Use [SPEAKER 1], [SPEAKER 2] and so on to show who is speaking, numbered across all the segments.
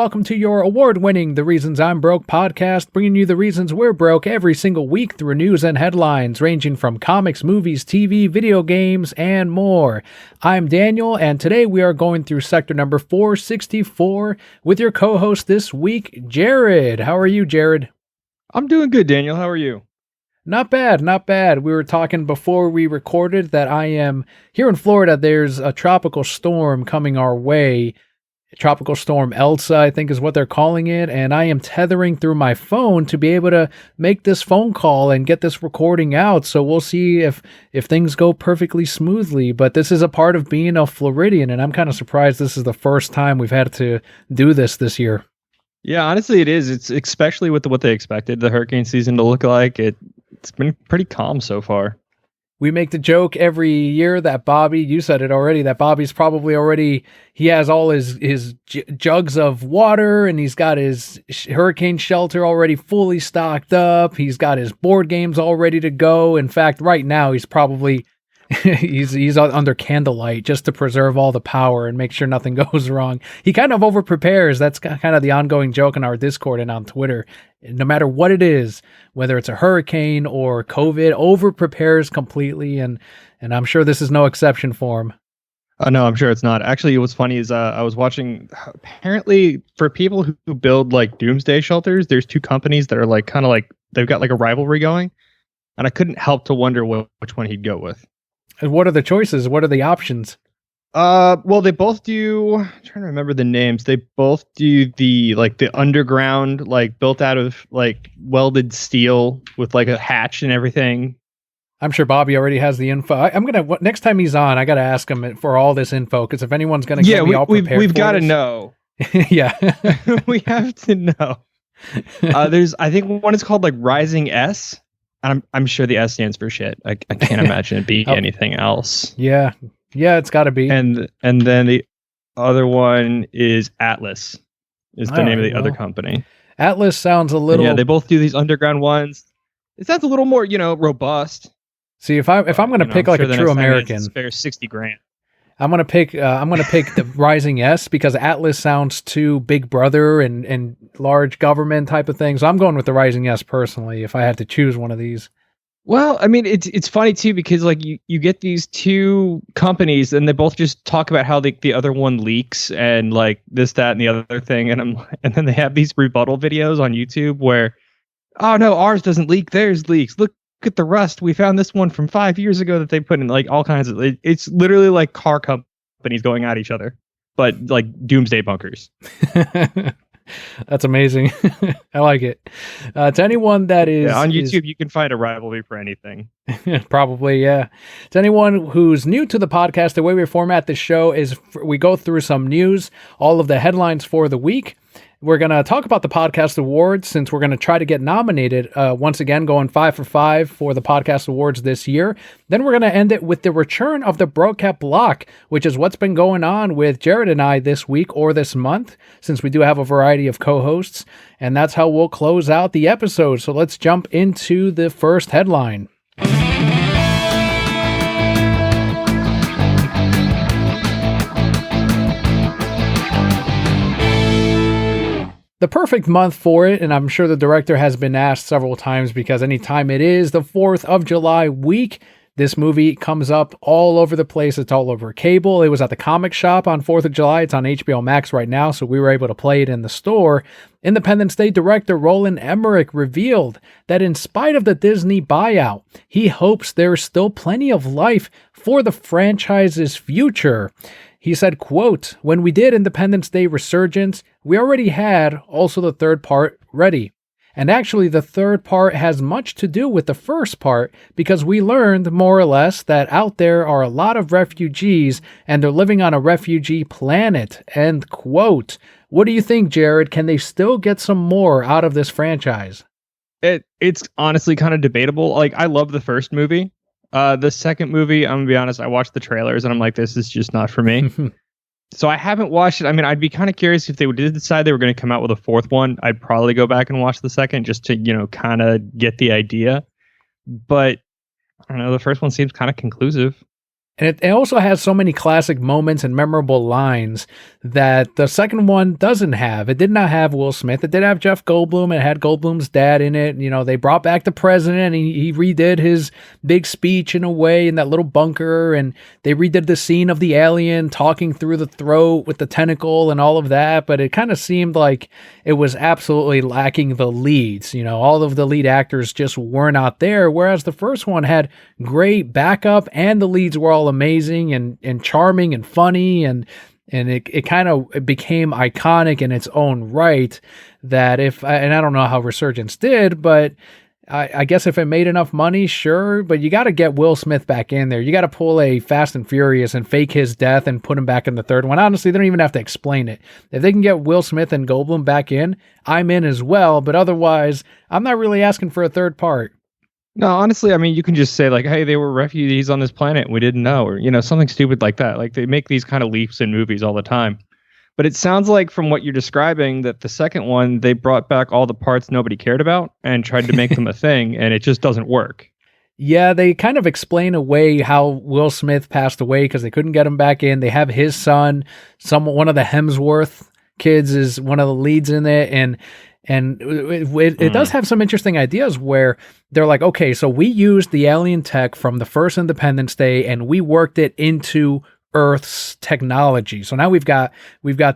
[SPEAKER 1] welcome to your award-winning The Reasons I'm Broke podcast, bringing you the reasons we're broke every single week through news and headlines, ranging from comics, movies, TV, video games, and more. I'm Daniel, and today we are going through sector number 464 with your co-host this week, Jarrod. How are you, Jarrod?
[SPEAKER 2] I'm doing good, Daniel. How are you?
[SPEAKER 1] Not bad, not bad. We were talking before we recorded that I am here in Florida. There's a tropical storm coming our way. Tropical Storm Elsa, I think is what they're calling it, and I am tethering through my phone to be able to make this phone call and get this recording out, so we'll see if things go perfectly smoothly, but this is a part of being a Floridian, and I'm kind of surprised this is the first time we've had to do this year.
[SPEAKER 2] Yeah, honestly it is. It's especially with what they expected the hurricane season to look like. It's been pretty calm so far.
[SPEAKER 1] We make the joke every year that Bobby, you said it already, that Bobby's probably already, he has all his jugs of water and he's got his hurricane shelter already fully stocked up. He's got his board games all ready to go. In fact, right now he's probably, he's under candlelight just to preserve all the power and make sure nothing goes wrong. He kind of over prepares. That's kind of the ongoing joke in our Discord and on Twitter. No matter what it is, whether it's a hurricane or COVID, over prepares completely, and I'm sure this is no exception for him.
[SPEAKER 2] No, I'm sure it's not. Actually, what's funny is I was watching. Apparently, for people who build like doomsday shelters, there's two companies that are like kind of like they've got like a rivalry going, and I couldn't help to wonder which one he'd go with.
[SPEAKER 1] And what are the choices? What are the options?
[SPEAKER 2] Well, they both do. I'm trying to remember the names. They both do the underground, like built out of like welded steel with like a hatch and everything.
[SPEAKER 1] I'm sure Bobby already has the info. I'm gonna next time he's on, I gotta ask him for all this info because if anyone's gonna get me all prepared,
[SPEAKER 2] we've got to know.
[SPEAKER 1] Yeah,
[SPEAKER 2] we have to know. I think one is called like Rising S. I'm sure the S stands for shit. I can't imagine it being anything else.
[SPEAKER 1] Yeah, it's got to be.
[SPEAKER 2] And then the other one is Atlas. Is the name of the other company.
[SPEAKER 1] Atlas sounds a little.
[SPEAKER 2] Yeah, they both do these underground ones. It sounds a little more, robust.
[SPEAKER 1] See, if I'm going to pick like a true American,
[SPEAKER 2] spare $60,000.
[SPEAKER 1] I'm going to pick the Rising S because Atlas sounds too Big Brother and large government type of thing. So I'm going with the Rising S personally if I had to choose one of these.
[SPEAKER 2] Well, I mean, it's funny too because like you get these two companies and they both just talk about how the other one leaks and like this, that, and the other thing, and then they have these rebuttal videos on YouTube where, oh no, ours doesn't leak, theirs leaks. Look at the rust. We found this one from 5 years ago that they put in like all kinds of. It's literally like car companies going at each other, but like doomsday bunkers.
[SPEAKER 1] That's amazing. I like it. To anyone that is
[SPEAKER 2] on YouTube, you can find a rivalry for anything.
[SPEAKER 1] Probably, yeah. To anyone who's new to the podcast, the way we format this show is we go through some news, all of the headlines for the week. We're going to talk about the podcast awards since we're going to try to get nominated once again, going 5 for 5 for the podcast awards this year. Then we're going to end it with the return of the Brocat Block, which is what's been going on with Jarrod and I this week or this month, since we do have a variety of co-hosts. And that's how we'll close out the episode. So let's jump into the first headline. The perfect month for it, and I'm sure the director has been asked several times because anytime it is the 4th of July week, this movie comes up all over the place. It's all over cable. It was at the comic shop on 4th of July. It's on HBO Max right now, so we were able to play it in the store. Independence Day director Roland Emmerich revealed that in spite of the Disney buyout, he hopes there's still plenty of life for the franchise's future. He said, quote, "When we did Independence Day Resurgence, we already had also the third part ready. And actually, the third part has much to do with the first part because we learned, more or less, that out there are a lot of refugees and they're living on a refugee planet." End quote. What do you think, Jarrod? Can they still get some more out of this franchise?
[SPEAKER 2] It's honestly kind of debatable. Like, I love the first movie. The second movie, I'm gonna be honest, I watched the trailers and I'm like, this is just not for me. So I haven't watched it. I mean, I'd be kind of curious if they did decide they were going to come out with a fourth one. I'd probably go back and watch the second just to, kind of get the idea. But I don't know, the first one seems kind of conclusive.
[SPEAKER 1] And it also has so many classic moments and memorable lines that the second one doesn't have. It did not have Will Smith. It did have Jeff Goldblum. It had Goldblum's dad in it. You know, they brought back the president, and he redid his big speech in a way in that little bunker. And they redid the scene of the alien talking through the throat with the tentacle and all of that. But it kind of seemed like it was absolutely lacking the leads. You know, all of the lead actors just were not there. Whereas the first one had great backup, and the leads were all amazing and charming and funny, and it kind of became iconic in its own right. That and I don't know how Resurgence did, but I guess if it made enough money, sure, but you got to get Will Smith back in there. You got to pull a Fast and Furious and fake his death and put him back in the third one. Honestly, they don't even have to explain it. If they can get Will Smith and Goldblum back in, I'm in as well, but otherwise, I'm not really asking for a third part.
[SPEAKER 2] No, honestly, I mean, you can just say like, hey, they were refugees on this planet and we didn't know, or, you know, something stupid like that. Like, they make these kind of leaps in movies all the time. But it sounds like from what you're describing that the second one, they brought back all the parts nobody cared about and tried to make them a thing, and it just doesn't work.
[SPEAKER 1] Yeah, they kind of explain away how Will Smith passed away because they couldn't get him back in. They have his son, one of the Hemsworth kids is one of the leads in it, and it does have some interesting ideas where they're like, okay, so we used the alien tech from the first Independence Day and we worked it into Earth's technology. So now we've got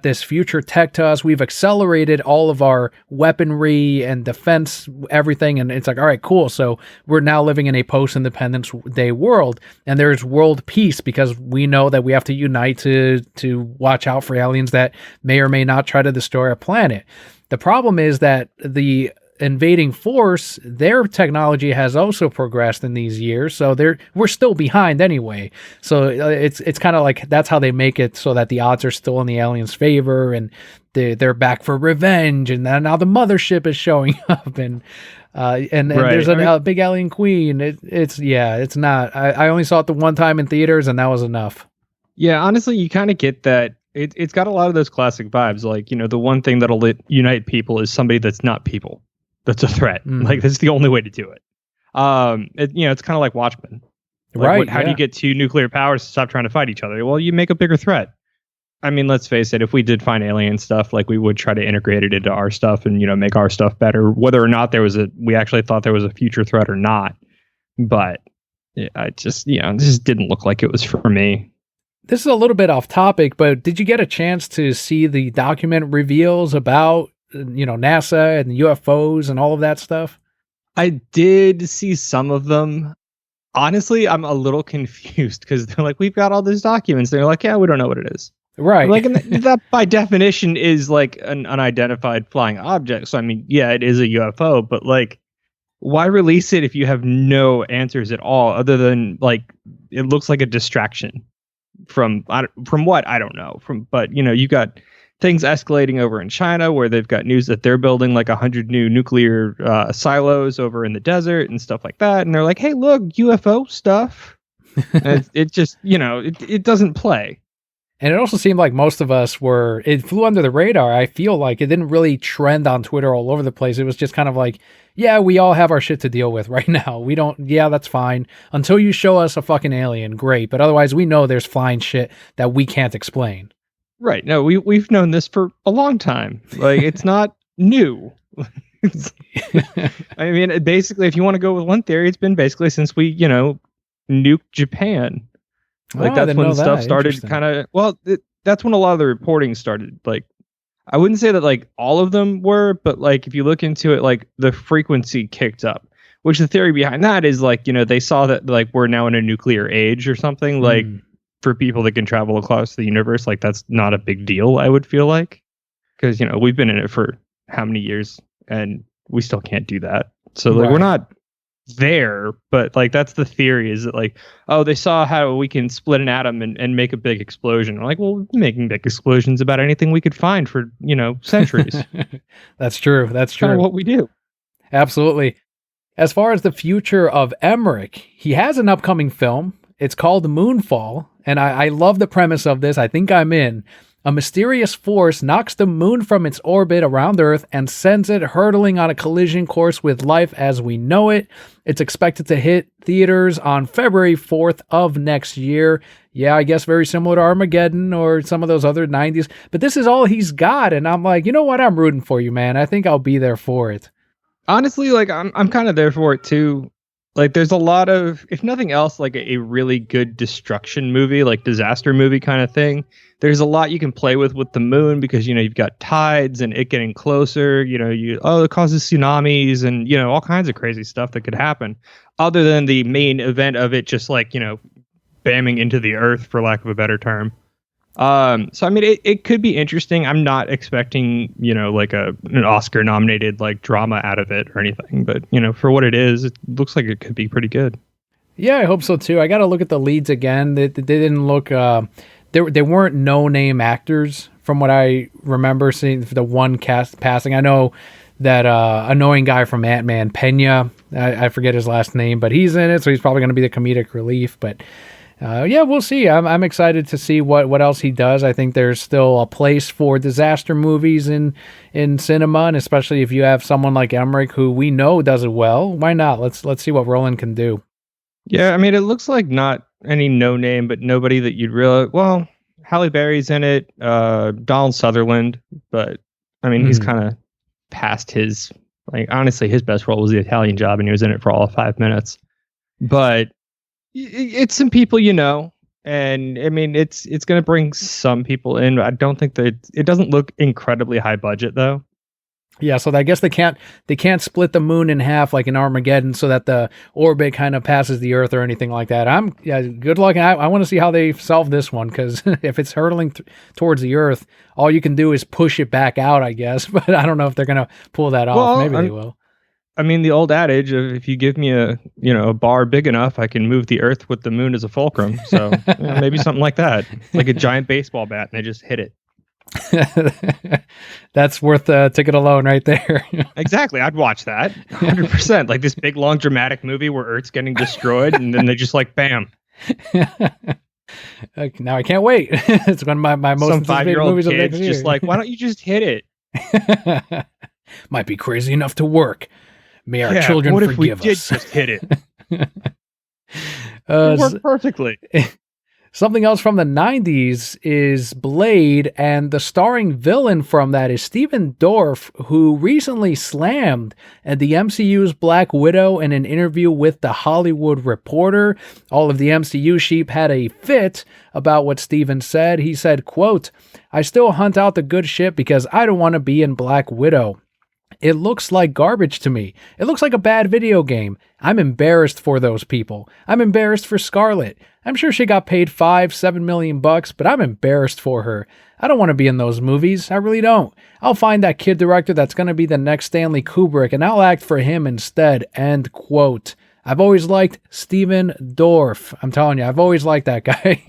[SPEAKER 1] this future tech to us. We've accelerated all of our weaponry and defense, everything. And it's like, all right, cool. So we're now living in a post-Independence Day world, and there's world peace because we know that we have to unite to watch out for aliens that may or may not try to destroy our planet. The problem is that the invading force, their technology has also progressed in these years, so we're still behind anyway. So it's kind of like that's how they make it so that the odds are still in the aliens' favor, and they're back for revenge, and now the mothership is showing up, and right. There's a big alien queen. It's not. I only saw it the one time in theaters, and that was enough.
[SPEAKER 2] Yeah, honestly, you kind of get that. It's got a lot of those classic vibes. Like, you know, the one thing that'll unite people is somebody that's not people. That's a threat. Like, that's the only way to do it. It's kind of like Watchmen. Like,
[SPEAKER 1] right.
[SPEAKER 2] How do you get two nuclear powers to stop trying to fight each other? Well, you make a bigger threat. I mean, let's face it. If we did find alien stuff, like, we would try to integrate it into our stuff and, you know, make our stuff better, whether or not we actually thought there was a future threat or not. But this just didn't look like it was for me.
[SPEAKER 1] This is a little bit off topic, but did you get a chance to see the document reveals about, you know, NASA and UFOs and all of that stuff?
[SPEAKER 2] I did see some of them. Honestly, I'm a little confused because they're like, we've got all these documents. They're like, yeah, we don't know what it is.
[SPEAKER 1] Right.
[SPEAKER 2] Like, and that by definition is like an unidentified flying object. So, I mean, yeah, it is a UFO, but like, why release it if you have no answers at all other than like, it looks like a distraction from what? I don't know. But, you know, you got things escalating over in China where they've got news that they're building like 100 new nuclear silos over in the desert and stuff like that. And they're like, hey, look, UFO stuff. And it just, you know, it doesn't play.
[SPEAKER 1] And it also seemed like most of us it flew under the radar. I feel like it didn't really trend on Twitter all over the place. It was just kind of like, yeah, we all have our shit to deal with right now. That's fine. Until you show us a fucking alien, great. But otherwise, we know there's flying shit that we can't explain.
[SPEAKER 2] Right. No, we've known this for a long time. Like, it's not new. I mean, basically, if you want to go with one theory, it's been basically since we, you know, nuked Japan. Like, that's when stuff started kind of, well, that's when a lot of the reporting started. Like, I wouldn't say that like all of them were, but like, if you look into it, like the frequency kicked up, which the theory behind that is like, you know, they saw that like we're now in a nuclear age or something. Like, for people that can travel across the universe, like, that's not a big deal, I would feel like, because, you know, we've been in it for how many years and we still can't do that. So like, We're not there, but like, that's the theory, is that like, oh, they saw how we can split an atom and make a big explosion. I'm like, well, we're making big explosions about anything we could find for, you know, centuries.
[SPEAKER 1] That's true. That's true.
[SPEAKER 2] Kind of what we do.
[SPEAKER 1] Absolutely. As far as the future of Emmerich, he has an upcoming film. It's called Moonfall, and I love the premise of this. I think I'm in. A mysterious force knocks the moon from its orbit around Earth and sends it hurtling on a collision course with life as we know it. It's expected to hit theaters on February 4th of next year. Yeah, I guess very similar to Armageddon or some of those other 90s. But this is all he's got. And I'm like, you know what? I'm rooting for you, man. I think I'll be there for it.
[SPEAKER 2] Honestly, like I'm kind of there for it too. Like there's a lot of, if nothing else, like a really good destruction movie, like disaster movie kind of thing. There's a lot you can play with the moon because, you know, you've got tides and it getting closer, you know, it causes tsunamis and, you know, all kinds of crazy stuff that could happen other than the main event of it just like, you know, bamming into the earth, for lack of a better term. So I mean, it could be interesting. I'm not expecting, you know, like an Oscar nominated like drama out of it or anything, but you know, for what it is, it looks like it could be pretty good.
[SPEAKER 1] Yeah, I hope so too. I got to look at the leads again. They didn't look, they weren't no name actors from what I remember seeing the one cast passing. I know that annoying guy from Ant-Man, Pena, I forget his last name, but he's in it, so he's probably going to be the comedic relief. But yeah, we'll see. I'm excited to see what else he does. I think there's still a place for disaster movies in cinema, and especially if you have someone like Emmerich, who we know does it well. Why not? Let's see what Roland can do.
[SPEAKER 2] Yeah, I mean, it looks like not any no name, but nobody that you'd really. Well, Halle Berry's in it. Donald Sutherland, but I mean, he's kind of past his. Like, honestly, his best role was The Italian Job, and he was in it for all of 5 minutes. But it's some people you know, and I mean it's going to bring some people in. I don't think that it doesn't look incredibly high budget though.
[SPEAKER 1] Yeah, so I guess they can't split the moon in half like in Armageddon so that the orbit kind of passes the Earth or anything like that. Good luck. I want to see how they solve this one, because if it's hurtling towards the Earth, all you can do is push it back out, I guess. But I don't know if they're going to pull that off. Maybe they will.
[SPEAKER 2] I mean, the old adage of if you give me a bar big enough, I can move the Earth with the moon as a fulcrum. So maybe something like that, like a giant baseball bat, and they just hit it.
[SPEAKER 1] That's worth a ticket alone right there.
[SPEAKER 2] Exactly. I'd watch that 100%. Like this big, long, dramatic movie where Earth's getting destroyed, and then they just like, bam.
[SPEAKER 1] Now I can't wait. It's one of my most anticipated movies of next year.
[SPEAKER 2] Just like, why don't you just hit it?
[SPEAKER 1] Might be crazy enough to work. May our children forgive us. What if we did
[SPEAKER 2] just hit it? It worked perfectly.
[SPEAKER 1] Something else from the 90s is Blade, and the starring villain from that is Stephen Dorff, who recently slammed at the MCU's Black Widow in an interview with The Hollywood Reporter. All of the MCU sheep had a fit about what Stephen said. He said, quote, "I still hunt out the good shit because I don't want to be in Black Widow. It looks like garbage to me. It looks like a bad video game. I'm embarrassed for those people. I'm embarrassed for Scarlett. I'm sure she got paid $5-7 million bucks, but I'm embarrassed for her. I don't want to be in those movies. I really don't. I'll find that kid director that's going to be the next Stanley Kubrick, and I'll act for him instead." End quote. I've always liked Stephen Dorff. I'm telling you, I've always liked that guy.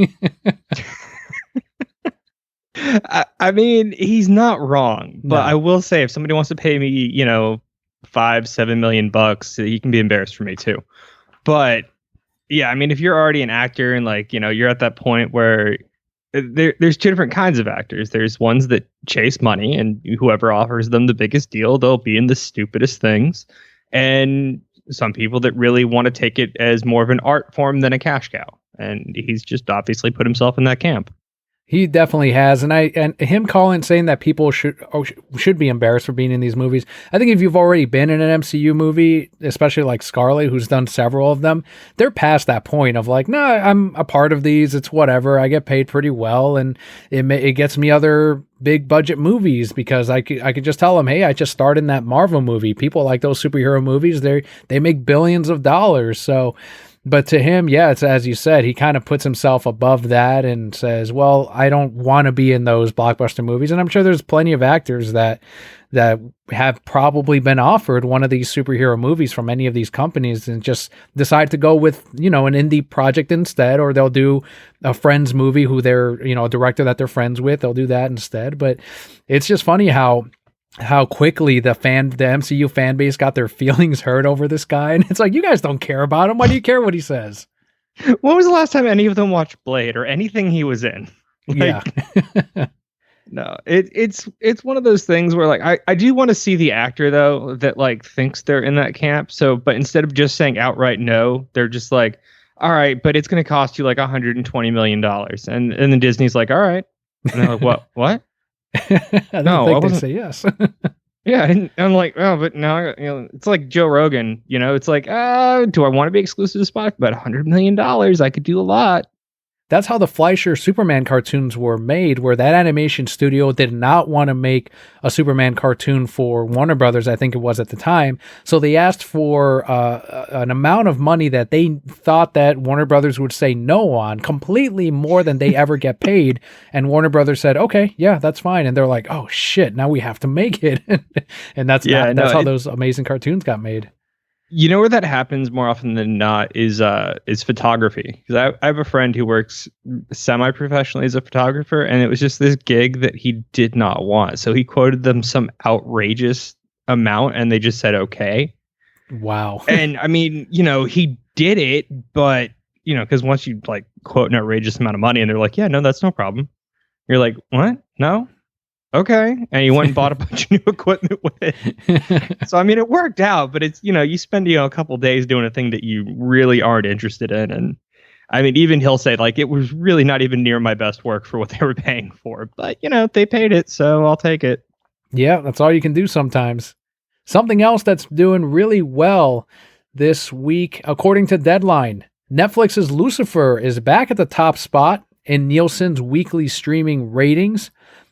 [SPEAKER 2] I mean, he's not wrong, but I will say, if somebody wants to pay me, $5-7 million bucks, he can be embarrassed for me too. But yeah, I mean, if you're already an actor and you're at that point where there's two different kinds of actors. There's ones that chase money, and whoever offers them the biggest deal, they'll be in the stupidest things. And some people that really want to take it as more of an art form than a cash cow. And he's just obviously put himself in that camp.
[SPEAKER 1] He definitely has, and him saying that people should be embarrassed for being in these movies. I think if you've already been in an MCU movie, especially like Scarlett, who's done several of them, they're past that point of like, nah, I'm a part of these. It's whatever. I get paid pretty well, and it gets me other big budget movies because I could just tell them, hey, I just starred in that Marvel movie. People like those superhero movies. They make billions of dollars. So. But to him, yeah, it's as you said, he kind of puts himself above that and says, well, I don't want to be in those blockbuster movies. And I'm sure there's plenty of actors that have probably been offered one of these superhero movies from any of these companies and just decide to go with, an indie project instead, or they'll do a friend's movie who they're, a director that they're friends with. They'll do that instead. But it's just funny how quickly the MCU fan base got their feelings hurt over this guy. And it's like, you guys don't care about him. Why do you care what he says?
[SPEAKER 2] When was the last time any of them watched Blade or anything he was in?
[SPEAKER 1] Yeah.
[SPEAKER 2] No, it's one of those things where like I do want to see the actor though that like thinks they're in that camp. So, but instead of just saying outright no, they're just like, all right, but it's going to cost you like $120 million, and then Disney's like, all right, and they're like, what?
[SPEAKER 1] I didn't
[SPEAKER 2] No, I
[SPEAKER 1] think they'd
[SPEAKER 2] wasn't.
[SPEAKER 1] say yes.
[SPEAKER 2] Yeah, and I'm like, oh, but now it's like Joe Rogan. It's like, do I want to be exclusive to Spotify? But $100 million, I could do a lot.
[SPEAKER 1] That's how the Fleischer Superman cartoons were made, where that animation studio did not want to make a Superman cartoon for Warner Brothers, I think it was at the time. So they asked for an amount of money that they thought that Warner Brothers would say no on, completely more than they ever get paid. And Warner Brothers said, okay, yeah, that's fine. And they're like, oh shit, now we have to make it. And that's how those amazing cartoons got made.
[SPEAKER 2] Where that happens more often than not is photography. Because I have a friend who works semi-professionally as a photographer, and it was just this gig that he did not want. So he quoted them some outrageous amount, and they just said okay.
[SPEAKER 1] Wow.
[SPEAKER 2] And I mean, he did it, but because once you like quote an outrageous amount of money, and they're like, yeah, no, that's no problem. You're like, what? No. Okay. And you went and bought a bunch of new equipment with it. So, I mean, it worked out, but it's, you spend, a couple days doing a thing that you really aren't interested in. And I mean, even he'll say like, it was really not even near my best work for what they were paying for, but they paid it. So I'll take it.
[SPEAKER 1] Yeah. That's all you can do sometimes. Something else that's doing really well this week, according to Deadline, Netflix's Lucifer is back at the top spot in Nielsen's weekly streaming ratings.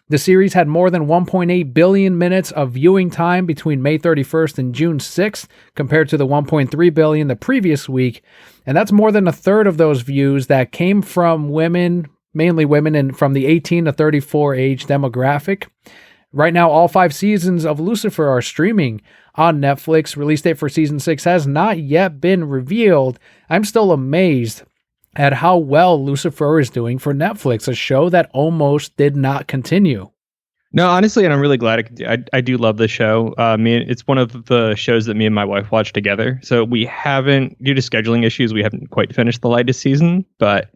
[SPEAKER 1] The series had more than 1.8 billion minutes of viewing time between May 31st and June 6th, compared to the 1.3 billion the previous week. And that's more than a third of those views that came from women, mainly women, and from the 18 to 34 age demographic. Right now, all 5 seasons of Lucifer are streaming on Netflix. Release date for season 6 has not yet been revealed. I'm still amazed at how well Lucifer is doing for Netflix, a show that almost did not continue.
[SPEAKER 2] No, honestly, and I'm really glad I do love the show. It's one of the shows that me and my wife watch together. So we haven't, due to scheduling issues, we haven't quite finished the latest season, but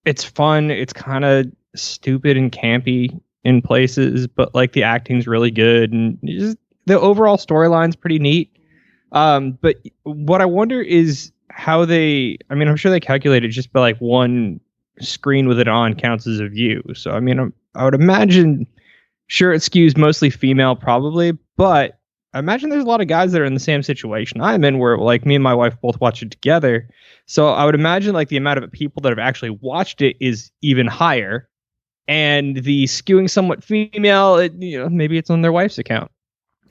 [SPEAKER 2] it's fun. It's kind of stupid and campy in places, but like the acting's really good, and just, the overall storyline's pretty neat. But what I wonder is how I'm sure they calculated just by like one screen with it on counts as a view. So, I mean, I would imagine, sure, it skews mostly female probably, but I imagine there's a lot of guys that are in the same situation I'm in, where like me and my wife both watch it together. So I would imagine like the amount of people that have actually watched it is even higher, and the skewing somewhat female, maybe it's on their wife's account.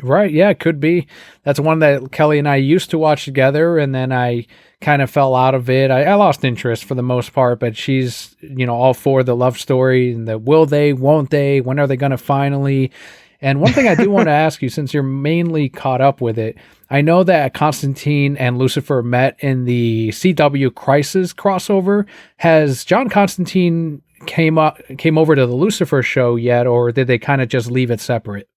[SPEAKER 1] Right, yeah, it could be. That's one that Kelly and I used to watch together, and then I kind of fell out of it. I lost interest for the most part, but she's, all for the love story and the will they, won't they, when are they going to finally. And one thing I do want to ask you, since you're mainly caught up with it, I know that Constantine and Lucifer met in the CW Crisis crossover. Has John Constantine came over to the Lucifer show yet, or did they kind of just leave it separate?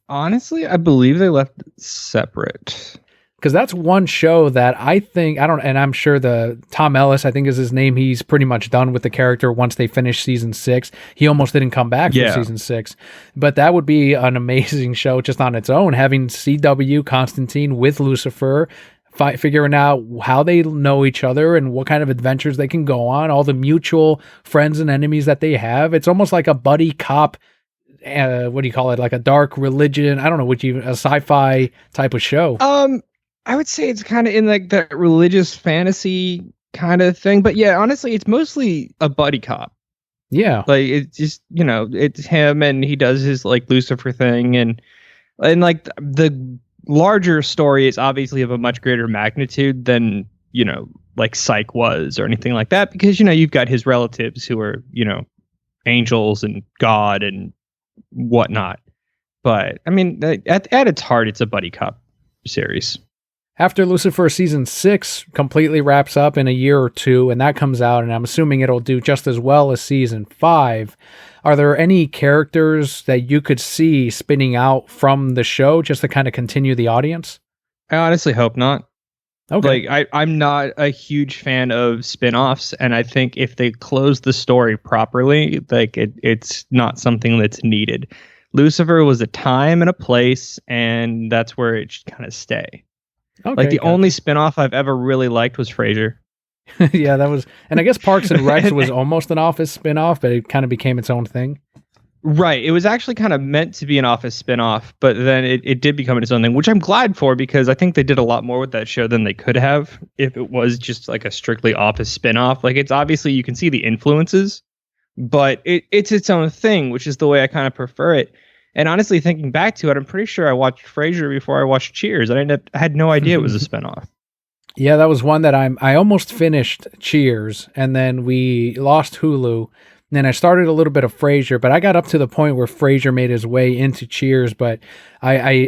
[SPEAKER 2] Honestly, I believe they left separate.
[SPEAKER 1] Because that's one show that and I'm sure the Tom Ellis, I think is his name, he's pretty much done with the character once they finish season 6. He almost didn't come back for season 6. But that would be an amazing show just on its own, having CW Constantine with Lucifer, figuring out how they know each other and what kind of adventures they can go on, all the mutual friends and enemies that they have. It's almost like a buddy cop, what do you call it? Like a dark religion. I don't know, a sci-fi type of show.
[SPEAKER 2] I would say it's kind of in like that religious fantasy kind of thing, but yeah, honestly, it's mostly a buddy cop.
[SPEAKER 1] Yeah,
[SPEAKER 2] like it's just it's him, and he does his like Lucifer thing, and like the larger story is obviously of a much greater magnitude than like Psych was or anything like that, because you've got his relatives who are angels and God and whatnot. But I mean, at its heart, it's a buddy cop series.
[SPEAKER 1] After Lucifer season 6 completely wraps up in a year or two, and that comes out, and I'm assuming it'll do just as well as season 5, are there any characters that you could see spinning out from the show just to kind of continue the audience?
[SPEAKER 2] I honestly hope not.
[SPEAKER 1] Okay.
[SPEAKER 2] Like I'm not a huge fan of spin-offs, and I think if they close the story properly, like it's not something that's needed. Lucifer was a time and a place, and that's where it should kind of stay. Like
[SPEAKER 1] Okay,
[SPEAKER 2] the only
[SPEAKER 1] gotcha.
[SPEAKER 2] spin-off I've ever really liked was Frasier.
[SPEAKER 1] Yeah, that was, and I guess Parks and Recs
[SPEAKER 2] And-
[SPEAKER 1] was almost an Office spin-off, but it kind of became its own thing.
[SPEAKER 2] right. It was actually kind of meant to be an Office spin-off, but then it did become its own thing, which I'm glad for because I think they did a lot more with that show than they could have if it was just like a strictly Office spin-off. Like it's obviously you can see the influences, but it's its own thing, which is the way I kind of prefer it. And honestly, thinking back to it, I'm pretty sure I watched Frasier before I watched Cheers. I had no idea it was a spinoff.
[SPEAKER 1] Yeah, that was one that I almost finished Cheers, and then we lost Hulu. And then I started a little bit of Frasier, but I got up to the point where Frasier made his way into Cheers. But I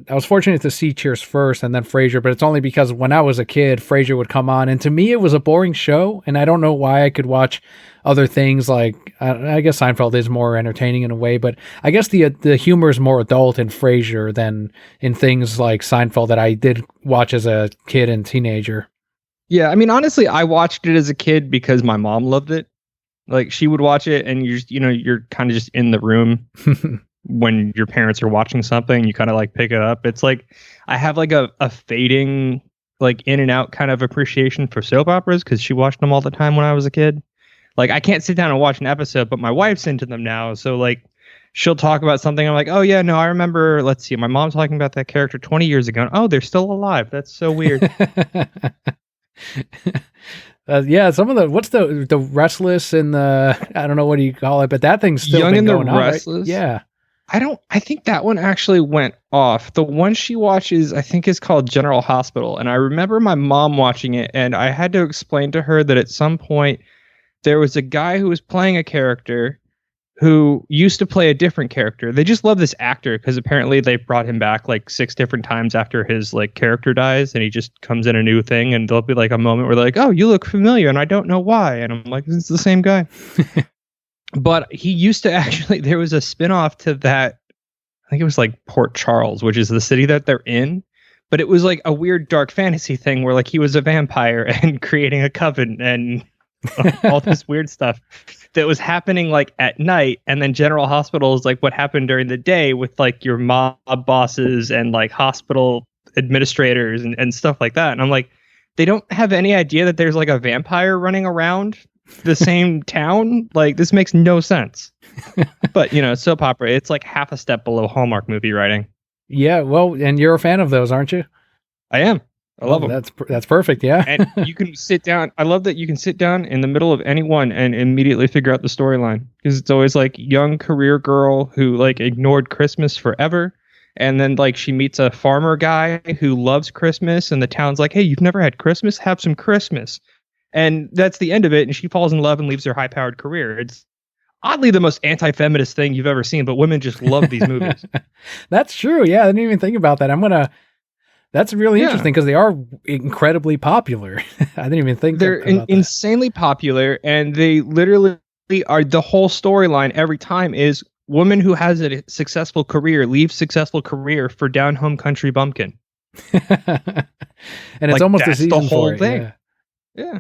[SPEAKER 1] was fortunate to see Cheers first and then Frasier, but it's only because when I was a kid, Frasier would come on, and to me it was a boring show, and I don't know why I could watch other things like I guess Seinfeld is more entertaining in a way, but I guess the humor is more adult in Frasier than in things like Seinfeld that I did watch as a kid and teenager.
[SPEAKER 2] Yeah, I mean, honestly, I watched it as a kid because my mom loved it. Like she would watch it, and you're kind of just in the room when your parents are watching something. You kind of like pick it up. It's like I have like a fading like in and out kind of appreciation for soap operas because she watched them all the time when I was a kid. Like I can't sit down and watch an episode, but my wife's into them now. So like she'll talk about something. I'm like, oh yeah, no, I remember. Let's see, my mom talking about that character 20 years ago. Oh, they're still alive. That's so weird.
[SPEAKER 1] Yeah, some of the what's the Restless and the I don't know what do you call it, but that thing's still
[SPEAKER 2] Young
[SPEAKER 1] been
[SPEAKER 2] and the
[SPEAKER 1] going on, right?
[SPEAKER 2] Restless.
[SPEAKER 1] Yeah.
[SPEAKER 2] I think that one actually went off. The one she watches, I think, is called General Hospital. And I remember my mom watching it, and I had to explain to her that at some point there was a guy who was playing a character who used to play a different character. They just love this actor because apparently they brought him back like 6 different times after his like character dies, and he just comes in a new thing, and there'll be like a moment where they're like, "Oh, you look familiar," and I don't know why. And I'm like, "It's the same guy." But he used to actually, there was a spinoff to that. I think it was like Port Charles, which is the city that they're in. But it was like a weird dark fantasy thing where like he was a vampire and creating a coven and all this weird stuff that was happening like at night. And then General Hospital is like what happened during the day with like your mob bosses and like hospital administrators and stuff like that. And I'm like, they don't have any idea that there's like a vampire running around the same town. Like this makes no sense. But soap opera, it's like half a step below Hallmark movie writing.
[SPEAKER 1] Yeah, well, and you're a fan of those, aren't you?
[SPEAKER 2] I am. I love them.
[SPEAKER 1] That's perfect, yeah.
[SPEAKER 2] And you can sit down. I love that you can sit down in the middle of any one and immediately figure out the storyline because it's always like young career girl who like ignored Christmas forever. And then like she meets a farmer guy who loves Christmas and the town's like, hey, you've never had Christmas? Have some Christmas. And that's the end of it. And she falls in love and leaves her high powered career. It's oddly the most anti-feminist thing you've ever seen, but women just love these movies.
[SPEAKER 1] That's true. Yeah, I didn't even think about that. That's really interesting because they are incredibly popular. I didn't even think
[SPEAKER 2] they're insanely popular, and they literally are the whole storyline every time is woman who has a successful career leaves successful career for down home country bumpkin.
[SPEAKER 1] And it's
[SPEAKER 2] like,
[SPEAKER 1] almost a
[SPEAKER 2] that's
[SPEAKER 1] season
[SPEAKER 2] the whole
[SPEAKER 1] for it.
[SPEAKER 2] thing.
[SPEAKER 1] Yeah.
[SPEAKER 2] Yeah.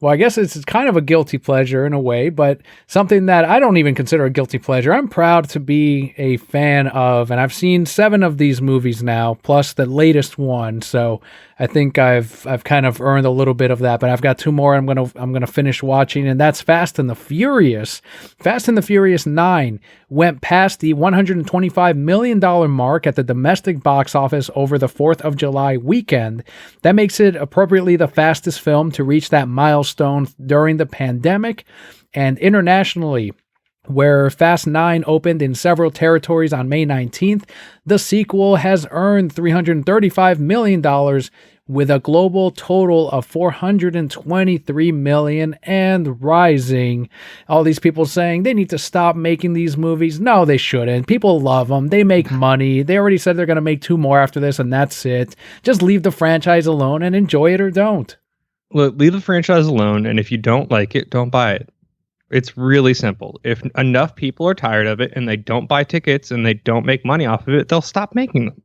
[SPEAKER 1] Well, I guess it's kind of a guilty pleasure in a way, but something that I don't even consider a guilty pleasure. I'm proud to be a fan of, and I've seen 7 of these movies now, plus the latest one. So I think I've kind of earned a little bit of that, but I've got 2 more I'm gonna finish watching, and that's Fast and the Furious. Fast and the Furious 9 went past the $125 million mark at the domestic box office over the 4th of July weekend. That makes it appropriately the fastest film to reach that milestone during the pandemic. And internationally, where Fast 9 opened in several territories on May 19th, the sequel has earned $335 million with a global total of $423 million and rising. All these people saying they need to stop making these movies. No, they shouldn't. People love them. They make money. They already said they're going to make 2 more after this, and that's it. Just leave the franchise alone and enjoy it or don't.
[SPEAKER 2] Look, leave the franchise alone, and if you don't like it, don't buy it. It's really simple. If enough people are tired of it and they don't buy tickets and they don't make money off of it, they'll stop making them.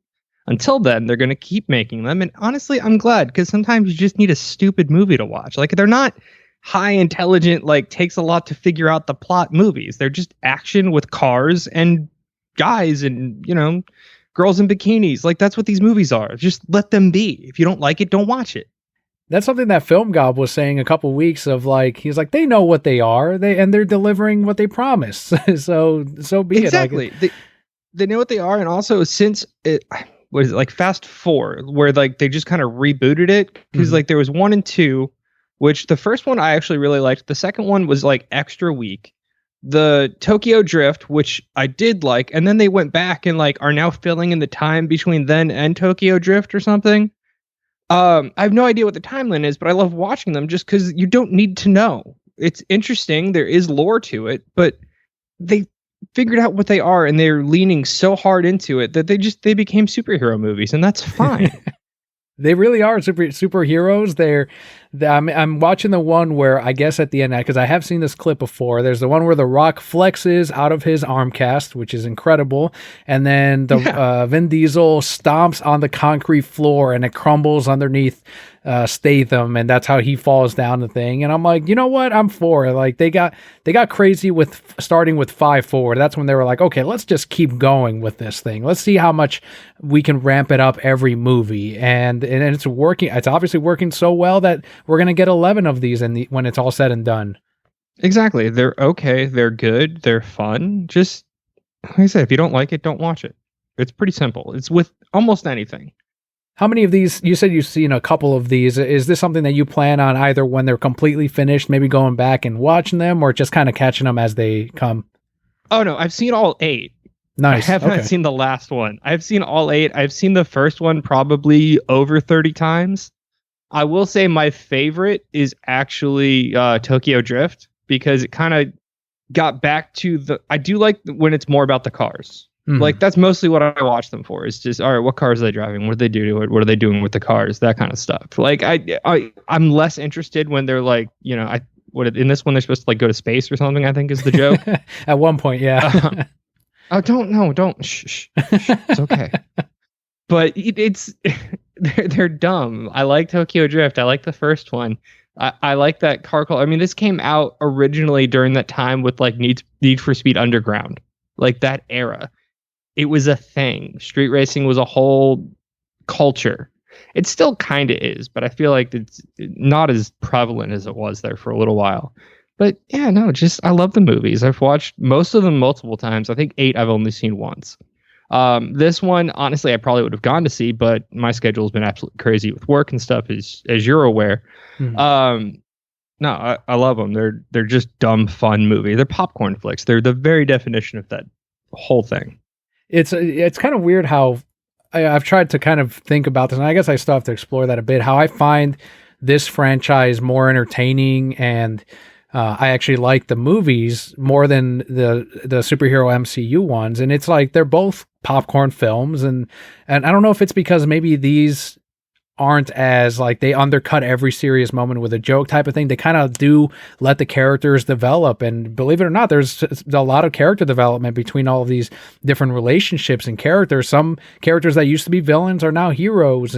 [SPEAKER 2] Until then, they're going to keep making them. And honestly, I'm glad, because sometimes you just need a stupid movie to watch. Like, they're not high intelligent, like takes a lot to figure out the plot movies. They're just action with cars and guys and, girls in bikinis. Like, that's what these movies are. Just let them be. If you don't like it, don't watch it.
[SPEAKER 1] That's something that Film Gob was saying a couple weeks of, like, he's like, they know what they are, they're delivering what they promise. so be
[SPEAKER 2] exactly.
[SPEAKER 1] it. Like,
[SPEAKER 2] they know what they are, and also since it, what is it, like Fast 4, where like they just kind of rebooted it, because like there was 1 and 2, which the first one I actually really liked. The second one was like extra weak. The Tokyo Drift, which I did like, and then they went back and like are now filling in the time between then and Tokyo Drift or something. I have no idea what the timeline is, but I love watching them just because you don't need to know. It's interesting. There is lore to it, but they figured out what they are, and they're leaning so hard into it that they became superhero movies, and that's fine.
[SPEAKER 1] They really are superheroes. I'm watching the one where, I guess at the end, because I have seen this clip before, there's the one where The Rock flexes out of his arm cast, which is incredible. And then Vin Diesel stomps on the concrete floor and it crumbles underneath Statham, and that's how he falls down the thing. And I'm like, you know what? I'm for it. Like, they got crazy with starting with 5 forward. That's when they were like, okay, let's just keep going with this thing. Let's see how much we can ramp it up every movie. And it's working. It's obviously working so well that we're going to get 11 of these when it's all said and done.
[SPEAKER 2] Exactly. They're okay. They're good. They're fun. Just, like I said, if you don't like it, don't watch it. It's pretty simple. It's with almost anything.
[SPEAKER 1] How many of these, you said you've seen a couple of these. Is this something that you plan on either when they're completely finished, maybe going back and watching them, or just kind of catching them as they come?
[SPEAKER 2] Oh, no, I've seen all 8.
[SPEAKER 1] Nice.
[SPEAKER 2] I have not seen the last one. I've seen all 8. I've seen the first one probably over 30 times. I will say my favorite is actually Tokyo Drift, because it kind of got back to I do like when it's more about the cars. Like, that's mostly what I watch them for. It's just, all right, what cars are they driving? What do they do to it? What are they doing with the cars? That kind of stuff. Like, I'm less interested when they're like, in this one they're supposed to like go to space or something, I think is the joke.
[SPEAKER 1] At one point, yeah.
[SPEAKER 2] Don't. Shh. It's okay. But they're dumb. I like Tokyo Drift. I like the first one. I like that car call. I mean, this came out originally during that time with like Need for Speed Underground, like that era. It was a thing. Street racing was a whole culture. It still kind of is, but I feel like it's not as prevalent as it was there for a little while. But yeah, no, I love the movies. I've watched most of them multiple times. I think 8 I've only seen once. This one, honestly, I probably would have gone to see, but my schedule has been absolutely crazy with work and stuff, as you're aware. No, I love them. They're just dumb, fun movies. They're popcorn flicks. They're the very definition of that whole thing.
[SPEAKER 1] It's kind of weird how I've tried to kind of think about this, and I guess I still have to explore that a bit, how I find this franchise more entertaining, and I actually like the movies more than the superhero MCU ones. And it's like they're both popcorn films, and I don't know if it's because maybe these aren't as like they undercut every serious moment with a joke type of thing. They kind of do let the characters develop, and believe it or not, there's a lot of character development between all of these different relationships and characters. Some characters that used to be villains are now heroes,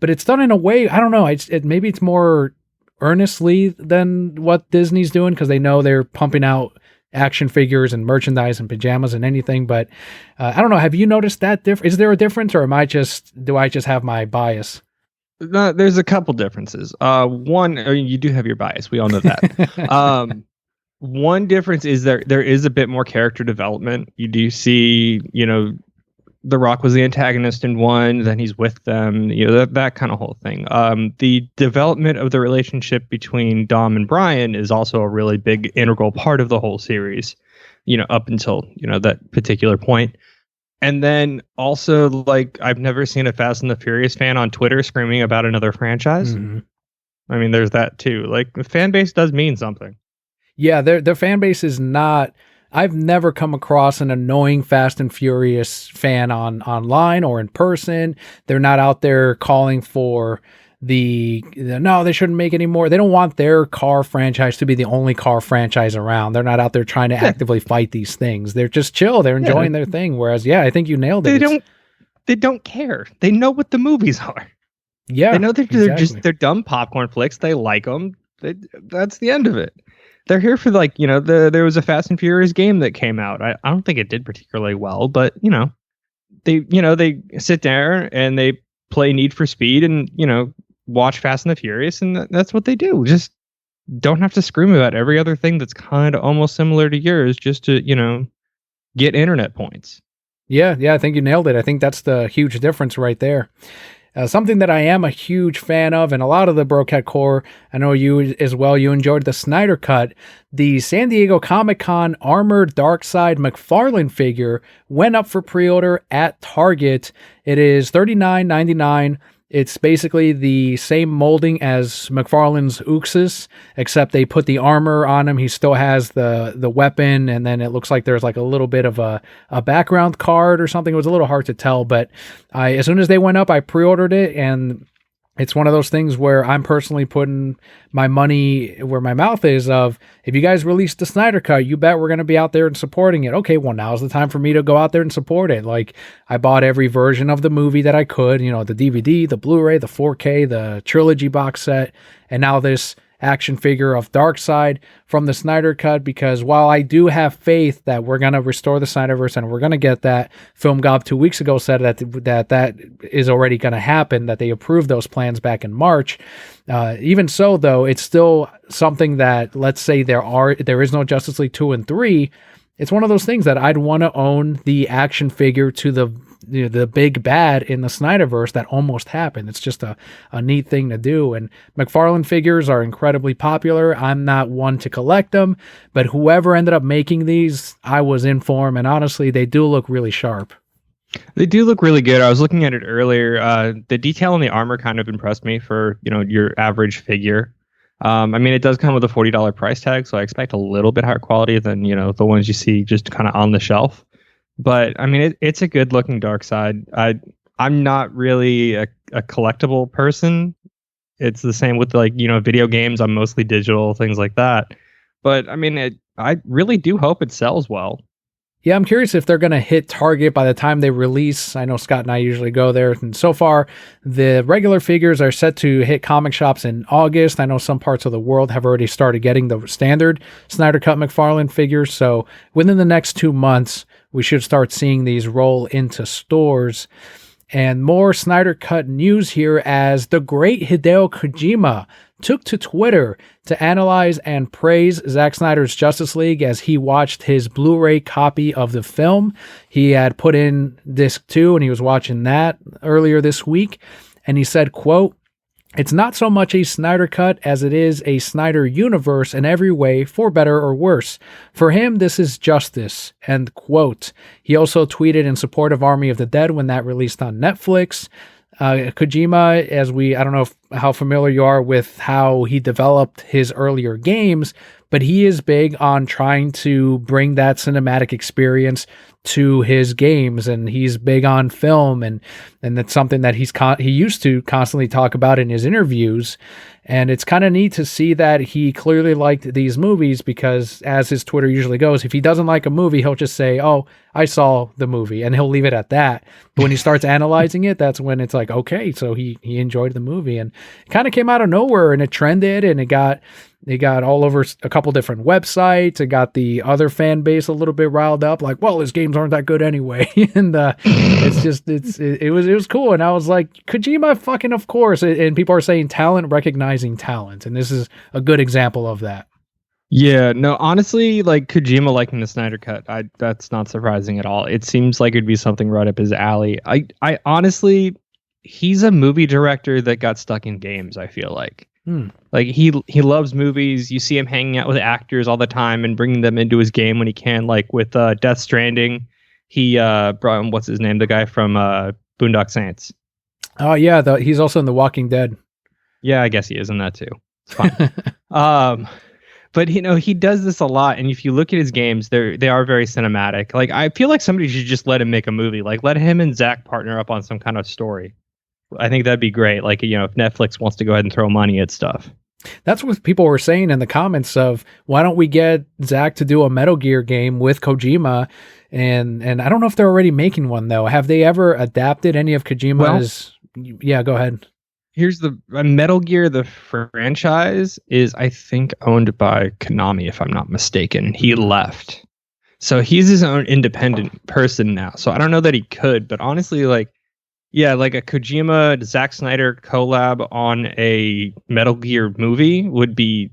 [SPEAKER 1] but it's done in a way, I don't know, maybe it's more earnestly than what Disney's doing, because they know they're pumping out action figures and merchandise and pajamas and anything. But I don't know, have you noticed that is there a difference, or do I just have my bias?
[SPEAKER 2] No, there's a couple differences. One, I mean, you do have your bias. We all know that. One difference is there is a bit more character development. You do see, The Rock was the antagonist in one, then he's with them, that kind of whole thing. The development of the relationship between Dom and Brian is also a really big integral part of the whole series, up until, that particular point. And then also, like, I've never seen a Fast and the Furious fan on Twitter screaming about another franchise. I mean, there's that too. Like, the fan base does mean something.
[SPEAKER 1] Yeah, their fan base is not... I've never come across an annoying Fast and Furious fan online or in person. They're not out there calling for no, they shouldn't make any more. They don't want their car franchise to be the only car franchise around. They're not out there trying to actively fight these things. They're just chill. They're enjoying their thing. Whereas, I think you nailed it.
[SPEAKER 2] they don't care. They know what the movies are.
[SPEAKER 1] Yeah,
[SPEAKER 2] They know
[SPEAKER 1] exactly.
[SPEAKER 2] they're dumb popcorn flicks. They like them. That's the end of it. They're here for like, there was a Fast and Furious game that came out. I don't think it did particularly well, but they sit there and they play Need for Speed and watch Fast and the Furious, and that's what they do. Just don't have to scream about every other thing that's kind of almost similar to yours just to get internet points.
[SPEAKER 1] Yeah, I think you nailed it. I think that's the huge difference right there. Something that I am a huge fan of, and a lot of the Brocat Core, I know you as well, you enjoyed the Snyder Cut. The San Diego Comic-Con armored Darkseid McFarlane figure went up for pre-order at Target. It is $39.99. It's basically the same molding as McFarlane's Uxas, except they put the armor on him. He still has the weapon, and then it looks like there's like a little bit of a background card or something. It was a little hard to tell, but as soon as they went up, I pre-ordered it, and it's one of those things where I'm personally putting my money where my mouth is of, if you guys release the Snyder Cut, you bet we're going to be out there and supporting it. Okay, well, now's the time for me to go out there and support it. Like, I bought every version of the movie that I could, the DVD, the Blu-ray, the 4K, the trilogy box set, and now this action figure of Darkseid from the Snyder Cut, because while I do have faith that we're going to restore the Snyderverse and we're going to get that, Film Gob 2 weeks ago said that is already going to happen, that they approved those plans back in March. Even so, though, it's still something that, let's say there is no Justice League 2 and 3, it's one of those things that I'd want to own the action figure to the big bad in the Snyderverse that almost happened. It's just a neat thing to do. And McFarlane figures are incredibly popular. I'm not one to collect them, but whoever ended up making these, I was in for them. And honestly, they do look really sharp.
[SPEAKER 2] They do look really good. I was looking at it earlier. The detail on the armor kind of impressed me for, your average figure. It does come with a $40 price tag, so I expect a little bit higher quality than, the ones you see just kind of on the shelf. But it's a good looking Darkseid. I'm not really a collectible person. It's the same with video games. I'm mostly digital, things like that. But I really do hope it sells well.
[SPEAKER 1] Yeah, I'm curious if they're going to hit Target by the time they release. I know Scott and I usually go there. And so far, the regular figures are set to hit comic shops in August. I know some parts of the world have already started getting the standard Snyder Cut McFarlane figures. So within the next 2 months, we should start seeing these roll into stores. And more Snyder Cut news here, as the great Hideo Kojima took to Twitter to analyze and praise Zack Snyder's Justice League as he watched his Blu-ray copy of the film. He had put in disc 2 and he was watching that earlier this week. And he said, quote, "It's not so much a Snyder Cut as it is a Snyder universe in every way, for better or worse. For him, this is justice," end quote. He also tweeted in support of Army of the Dead when that released on Netflix. Kojima, I don't know how familiar you are with how he developed his earlier games, but he is big on trying to bring that cinematic experience to his games, and he's big on film, and that's something that he used to constantly talk about in his interviews. And it's kind of neat to see that he clearly liked these movies, because as his Twitter usually goes, if he doesn't like a movie, he'll just say, "Oh, I saw the movie," and he'll leave it at that. But when he starts analyzing it, that's when it's like, okay, so he enjoyed the movie, and it kind of came out of nowhere, and it trended, and it got all over a couple different websites. It got the other fan base a little bit riled up, like, well, his games aren't that good anyway. And it was cool. And I was like, Kojima, fucking of course. And people are saying talent recognizing talent, and this is a good example of that.
[SPEAKER 2] Yeah, no, honestly, like Kojima liking the Snyder Cut, that's not surprising at all. It seems like it'd be something right up his alley. I honestly, he's a movie director that got stuck in games, I feel like. Like he loves movies. You see him hanging out with actors all the time and bringing them into his game when he can. Like with Death Stranding, he brought what's his name, the guy from Boondock Saints.
[SPEAKER 1] Oh yeah, he's also in The Walking Dead.
[SPEAKER 2] Yeah, I guess he is in that too. It's fine. But he does this a lot, and if you look at his games, they are very cinematic. Like I feel like somebody should just let him make a movie. Like let him and Zach partner up on some kind of story. I think that'd be great. Like, if Netflix wants to go ahead and throw money at stuff.
[SPEAKER 1] That's what people were saying in the comments of, why don't we get Zach to do a Metal Gear game with Kojima? and I don't know if they're already making one though. Have they ever adapted any of Kojima's? Yeah, go ahead.
[SPEAKER 2] Here's the Metal Gear, the franchise is, I think, owned by Konami, if I'm not mistaken. He left. So he's his own independent person now. So I don't know that he could, but honestly, like, yeah, like a Kojima, Zack Snyder collab on a Metal Gear movie would be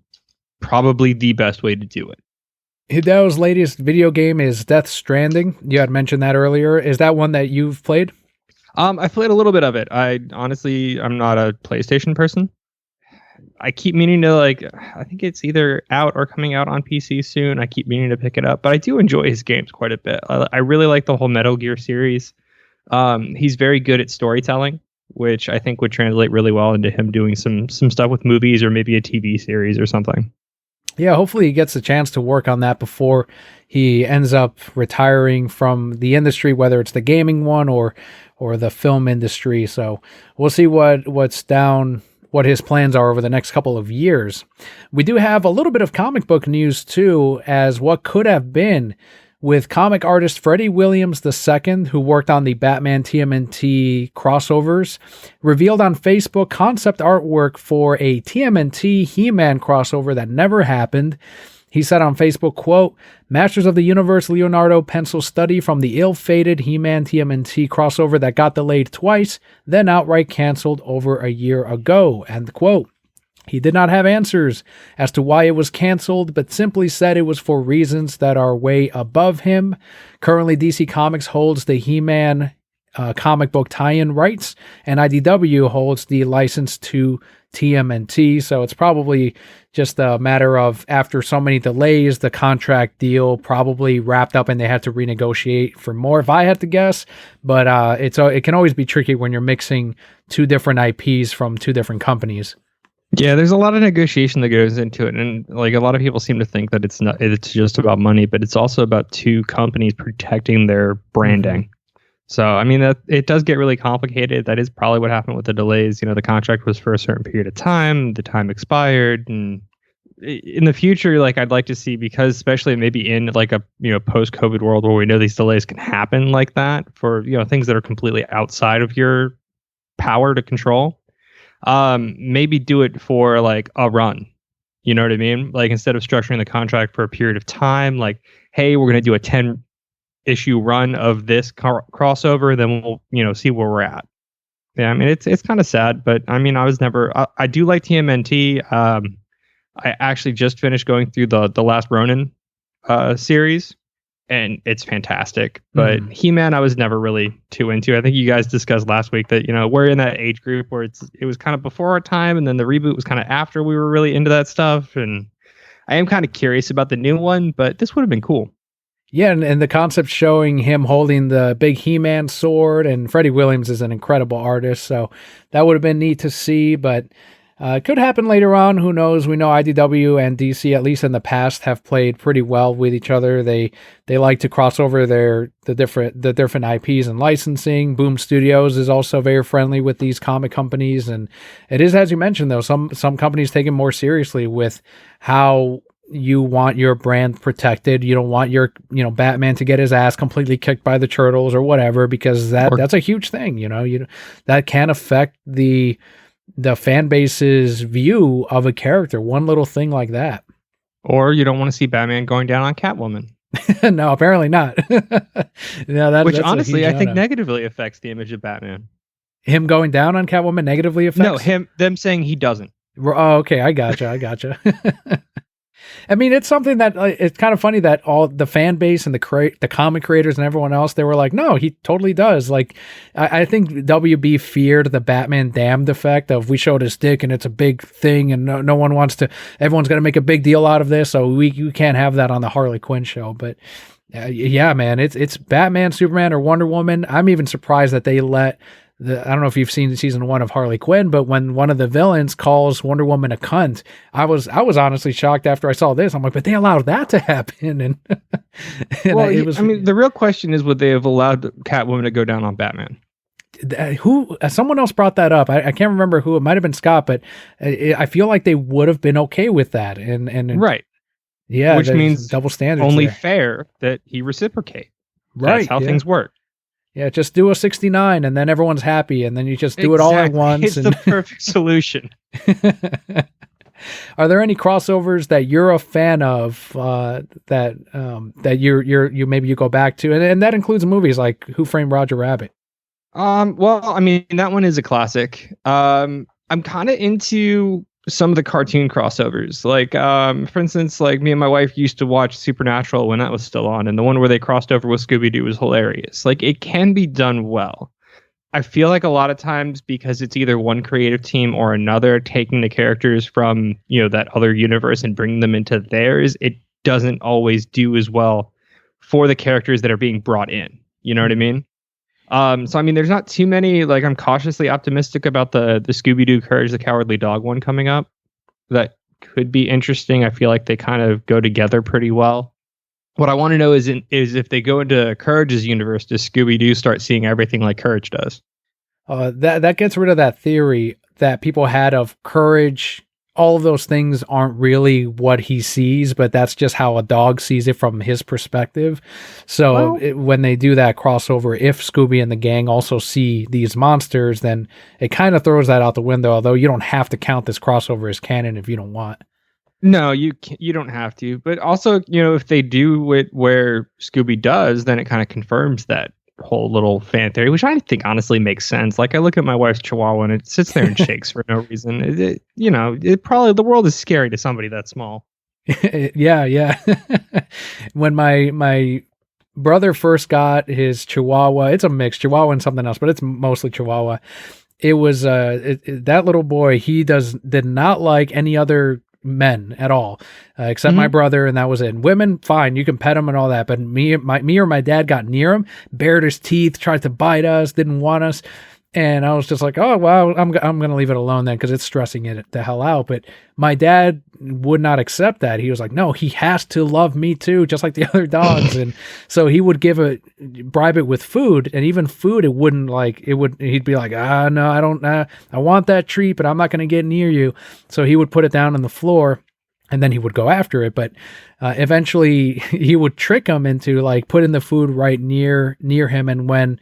[SPEAKER 2] probably the best way to do it.
[SPEAKER 1] Hideo's latest video game is Death Stranding. You had mentioned that earlier. Is that one that you've played?
[SPEAKER 2] I played a little bit of it. I'm not a PlayStation person. I keep meaning to, like, I think it's either out or coming out on PC soon. I keep meaning to pick it up, but I do enjoy his games quite a bit. I really like the whole Metal Gear series. He's very good at storytelling, which I think would translate really well into him doing some stuff with movies or maybe a TV series or something.
[SPEAKER 1] Yeah, hopefully he gets a chance to work on that before he ends up retiring from the industry, whether it's the gaming one or the film industry. So we'll see what his plans are over the next couple of years. We do have a little bit of comic book news too, as what could have been with comic artist Freddie Williams II, who worked on the Batman TMNT crossovers, revealed on Facebook concept artwork for a TMNT He-Man crossover that never happened. He said on Facebook, quote, "Masters of the Universe Leonardo pencil study from the ill-fated He-Man TMNT crossover that got delayed twice, then outright canceled over a year ago," end quote. He did not have answers as to why it was canceled, but simply said it was for reasons that are way above him. Currently, DC Comics holds the He-Man comic book tie-in rights, and IDW holds the license to TMNT. So it's probably just a matter of, after so many delays, the contract deal probably wrapped up and they had to renegotiate for more, if I had to guess. But it can always be tricky when you're mixing two different IPs from two different companies.
[SPEAKER 2] Yeah, there's a lot of negotiation that goes into it, and like a lot of people seem to think that it's just about money, but it's also about two companies protecting their branding. Mm-hmm. So, I mean, that it does get really complicated. That is probably what happened with the delays. You know, the contract was for a certain period of time, the time expired, and in the future, like, I'd like to see, because especially maybe in like a, you know, post-COVID world where we know these delays can happen like that for, you know, things that are completely outside of your power to control. Maybe do it for like a run. You know what I mean? Like, instead of structuring the contract for a period of time, like, hey, we're going to do a 10-issue run of this crossover, then we'll, you know, see where we're at. Yeah, I mean, it's kind of sad, but I mean, I do like TMNT. I actually just finished going through the Last Ronin series, and it's fantastic. But He-Man, I was never really too into. I think you guys discussed last week that, you know, we're in that age group where it was kind of before our time, and then the reboot was kind of after we were really into that stuff. And I am kind of curious about the new one, but this would have been cool.
[SPEAKER 1] Yeah, and the concept showing him holding the big He-Man sword, and Freddie Williams is an incredible artist, so that would have been neat to see, but it could happen later on. Who knows? We know IDW and DC, at least in the past, have played pretty well with each other. They like to cross over the different IPs and licensing. Boom Studios is also very friendly with these comic companies, and it is, as you mentioned, though, some companies take it more seriously with how you want your brand protected. You don't want your, you know, Batman to get his ass completely kicked by the Turtles or whatever, because that's a huge thing. You know, that can affect the fan base's view of a character. One little thing like that.
[SPEAKER 2] Or you don't want to see Batman going down on Catwoman.
[SPEAKER 1] No, apparently not. No,
[SPEAKER 2] which honestly, I think negatively affects the image of Batman.
[SPEAKER 1] Him going down on Catwoman negatively affects?
[SPEAKER 2] No, them saying he doesn't.
[SPEAKER 1] Oh, okay. I gotcha. I mean, it's something that it's kind of funny that all the fan base and the comic creators and everyone else, they were like, no, he totally does. Like, I think WB feared the Batman damned effect of, we showed his dick and it's a big thing and no one wants to, everyone's going to make a big deal out of this. So we can't have that on the Harley Quinn show. But yeah, man, it's Batman, Superman, or Wonder Woman. I'm even surprised that they let I don't know if you've seen season 1 of Harley Quinn, but when one of the villains calls Wonder Woman a cunt, I was honestly shocked after I saw this. I'm like, but they allowed that to happen. And,
[SPEAKER 2] the real question is, would they have allowed Catwoman to go down on Batman?
[SPEAKER 1] Someone else brought that up. I can't remember who. It might have been Scott, but I feel like they would have been okay with that. And
[SPEAKER 2] right.
[SPEAKER 1] Yeah.
[SPEAKER 2] Which means
[SPEAKER 1] double standards.
[SPEAKER 2] Only
[SPEAKER 1] there.
[SPEAKER 2] Fair that he reciprocate. That's how things work.
[SPEAKER 1] Yeah, just do a 69 and then everyone's happy, and then you just do it all at once.
[SPEAKER 2] It's the perfect solution.
[SPEAKER 1] Are there any crossovers that you're a fan of that you maybe you go back to, and that includes movies like Who Framed Roger Rabbit?
[SPEAKER 2] Well, I mean, that one is a classic. I'm kind of into some of the cartoon crossovers. Like, for instance, like me and my wife used to watch Supernatural when that was still on, and the one where they crossed over with Scooby-Doo was hilarious. Like, it can be done well. I feel like a lot of times, because it's either one creative team or another taking the characters from, that other universe and bringing them into theirs, it doesn't always do as well for the characters that are being brought in. You know what I mean? So I mean, there's not too many. Like, I'm cautiously optimistic about the Scooby-Doo Courage the Cowardly Dog one coming up. That could be interesting. I feel like they kind of go together pretty well. What I want to know is if they go into Courage's universe, does Scooby-Doo start seeing everything like Courage does?
[SPEAKER 1] That gets rid of that theory that people had of Courage. All of those things aren't really what he sees, but that's just how a dog sees it from his perspective. So when they do that crossover, if Scooby and the gang also see these monsters, then it kind of throws that out the window, although you don't have to count this crossover as canon if you don't want.
[SPEAKER 2] No, you don't have to. But also, if they do it where Scooby does, then it kind of confirms that whole little fan theory, which I think honestly makes sense. Like, I look at my wife's Chihuahua and it sits there and shakes for no reason. It probably, the world is scary to somebody that small.
[SPEAKER 1] Yeah. When my brother first got his Chihuahua, it's a mix, Chihuahua and something else, but it's mostly Chihuahua. It was that little boy. He did not like any other men at all, except my brother, and that was it. And women, fine, you can pet him and all that, but me or my dad got near him, bared his teeth, tried to bite us, didn't want us, and I was just like, oh wow, I'm gonna leave it alone then, because it's stressing it the hell out. But my dad would not accept that. He was like, no, he has to love me too, just like the other dogs. And so he would bribe it with food, and even food, he'd be like, no, I don't, I want that treat, but I'm not going to get near you. So he would put it down on the floor, and then he would go after it. But eventually he would trick him into like putting the food right near him. And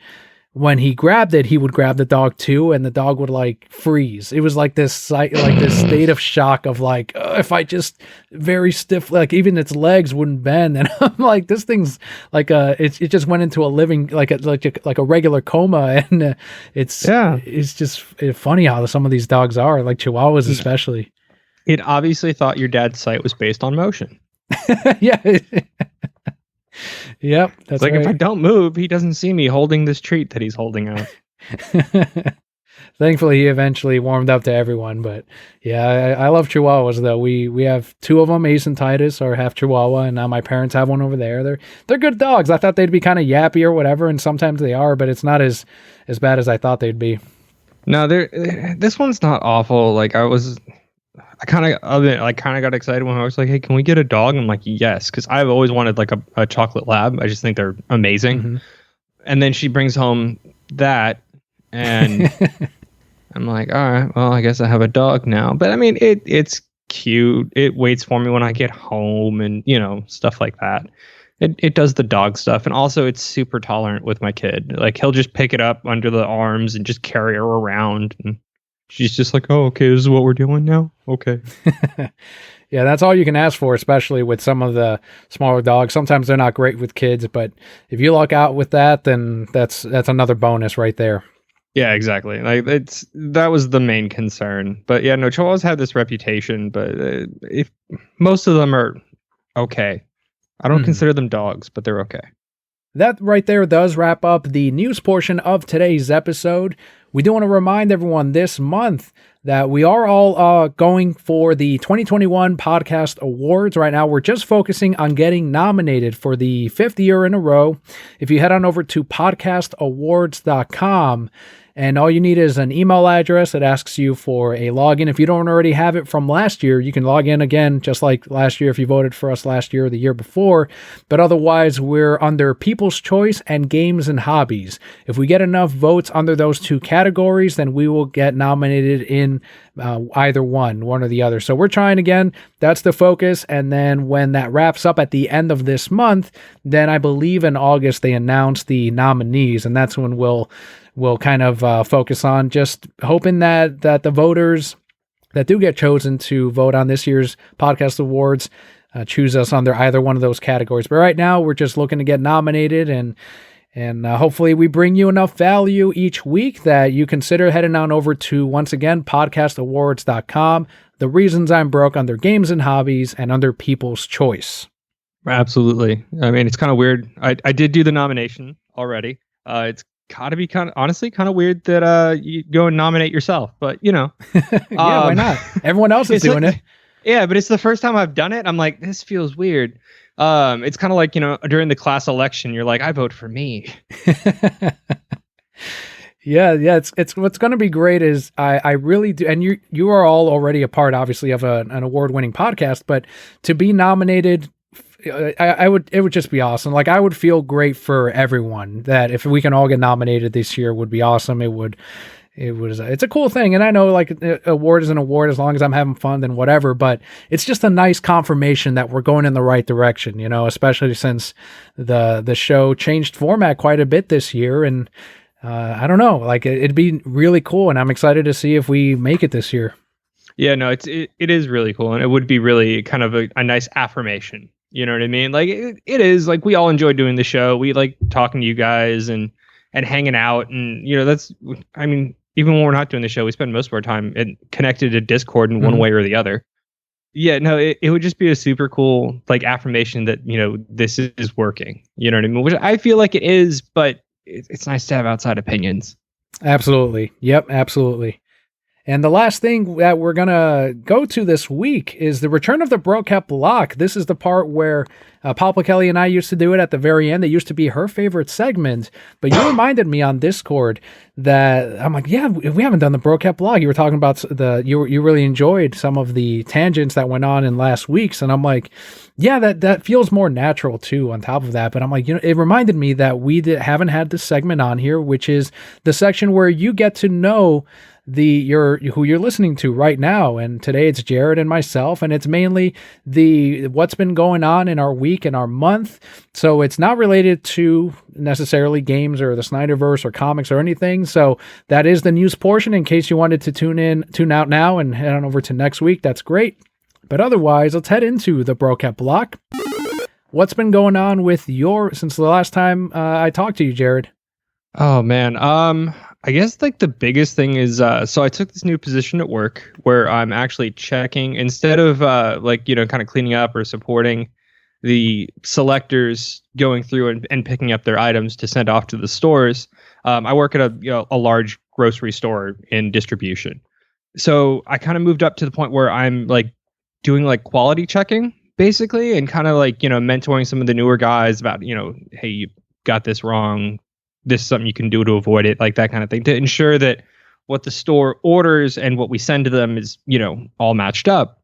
[SPEAKER 1] when he grabbed it, he would grab the dog too, and the dog would like freeze. It was like this state of shock of like, if I just very stiff, like even its legs wouldn't bend. And I'm like, this thing's like it just went into a living like a regular coma, and it's just funny how some of these dogs are, like Chihuahuas especially.
[SPEAKER 2] It obviously thought your dad's sight was based on motion.
[SPEAKER 1] Yeah. Yep, that's
[SPEAKER 2] like,
[SPEAKER 1] right.
[SPEAKER 2] if I don't move, he doesn't see me holding this treat that he's holding out.
[SPEAKER 1] Thankfully, he eventually warmed up to everyone. But yeah, I love Chihuahuas though. We have two of them. Ace and Titus are half Chihuahua, and now my parents have one over there. They're good dogs. I thought they'd be kind of yappy or whatever, and sometimes they are, but it's not as bad as I thought they'd be. No,
[SPEAKER 2] this one's not awful. Like, I kind of got excited when I was like, hey, can we get a dog? I'm like, yes, because I've always wanted like a chocolate lab. I just think they're amazing. Mm-hmm. And then she brings home that, and I'm like, all right, well, I guess I have a dog now. But I mean, it's cute. It waits for me when I get home, and stuff like that. It does the dog stuff, and also it's super tolerant with my kid. Like, he'll just pick it up under the arms and just carry her around, and she's just like, oh, okay, this is what we're doing now? Okay.
[SPEAKER 1] Yeah, that's all you can ask for, especially with some of the smaller dogs. Sometimes they're not great with kids, but if you luck out with that, then that's another bonus right there.
[SPEAKER 2] Yeah, exactly. Like, that was the main concern. But yeah, no, Chihuahuas have this reputation, but if most of them are okay. I don't consider them dogs, but they're okay.
[SPEAKER 1] That right there does wrap up the news portion of today's episode. We do want to remind everyone this month that we are all going for the 2021 Podcast Awards. Right now, we're just focusing on getting nominated for the 5th year in a row. If you head on over to podcastawards.com And all you need is an email address. It asks you for a login. If you don't already have it from last year, you can log in again, just like last year if you voted for us last year or the year before. But otherwise, we're under People's Choice and Games and Hobbies. If we get enough votes under those two categories, then we will get nominated in either one or the other. So we're trying again. That's the focus. And then when that wraps up at the end of this month, then I believe in August they announce the nominees, and that's when we'll kind of focus on just hoping that the voters that do get chosen to vote on this year's podcast awards choose us under either one of those categories. But right now, we're just looking to get nominated, and hopefully we bring you enough value each week that you consider heading on over to, once again, podcastawards.com. The Reasons I'm Broke under Games and Hobbies and under People's Choice.
[SPEAKER 2] Absolutely. I mean, it's kind of weird. I did do the nomination already. It's got to be honestly kind of weird that you go and nominate yourself, but
[SPEAKER 1] Yeah, why not? Everyone else is doing it.
[SPEAKER 2] Yeah, but it's the first time I've done it. I'm like, this feels weird. It's kind of like, during the class election, you're like, I vote for me.
[SPEAKER 1] Yeah. It's what's going to be great is I really do. And you are all already a part, obviously, of an award-winning podcast, but to be nominated, it would just be awesome. Like, I would feel great for everyone that if we can all get nominated this year would be awesome. It's a cool thing. And I know, like, award is an award. As long as I'm having fun, then whatever. But it's just a nice confirmation that we're going in the right direction, especially since the show changed format quite a bit this year. And I don't know, like, it'd be really cool. And I'm excited to see if we make it this year.
[SPEAKER 2] Yeah, no, it is really cool. And it would be really kind of a nice affirmation. You know what I mean? Like, it is like, we all enjoy doing the show. We like talking to you guys and hanging out. And, even when we're not doing the show, we spend most of our time connected to Discord in one way or the other. Yeah, no, it would just be a super cool, like, affirmation that, this is working. You know what I mean? Which I feel like it is, but it's nice to have outside opinions.
[SPEAKER 1] Absolutely. Yep, absolutely. And the last thing that we're going to go to this week is the return of the Brocat Block. This is the part where Papa Kelly and I used to do it at the very end. It used to be her favorite segment, but you reminded me on Discord that I'm like, yeah, we haven't done the Brocat Block. You were talking about you really enjoyed some of the tangents that went on in last week's. And I'm like, yeah, that feels more natural too on top of that. But I'm like, it reminded me that we haven't had this segment on here, which is the section where you get to know who you're listening to right now. And today it's Jarrod and myself, and it's mainly what's been going on in our week and our month. So it's not related to necessarily games or the Snyderverse or comics or anything. So that is the news portion. In case you wanted to tune out now and head on over to next week, that's great. But otherwise, let's head into the Brocat Block. What's been going on with since the last time I talked to you, Jarrod?
[SPEAKER 2] Oh man. I guess, like, the biggest thing is, so I took this new position at work where I'm actually checking, instead of kind of cleaning up or supporting the selectors going through and picking up their items to send off to the stores. I work at a large grocery store in distribution. So I kind of moved up to the point where I'm, like, doing, like, quality checking basically, and kind of, like, mentoring some of the newer guys about, hey, you got this wrong. This is something you can do to avoid it, like that kind of thing, to ensure that what the store orders and what we send to them is, all matched up.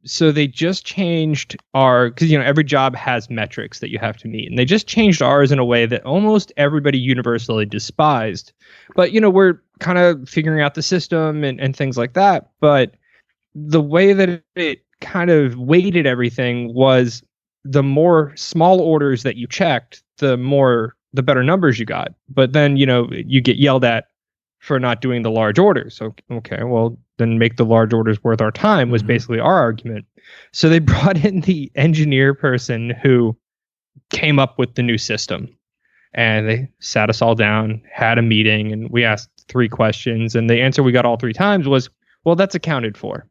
[SPEAKER 2] So they just changed because, every job has metrics that you have to meet. And they just changed ours in a way that almost everybody universally despised. But, we're kind of figuring out the system and things like that. But the way that it kind of weighted everything was the more small orders that you checked, the better numbers you got. But then, you get yelled at for not doing the large orders. So, okay, well, then make the large orders worth our time was basically our argument. So they brought in the engineer person who came up with the new system. And they sat us all down, had a meeting, and we asked 3 questions. And the answer we got all 3 times was, well, that's accounted for.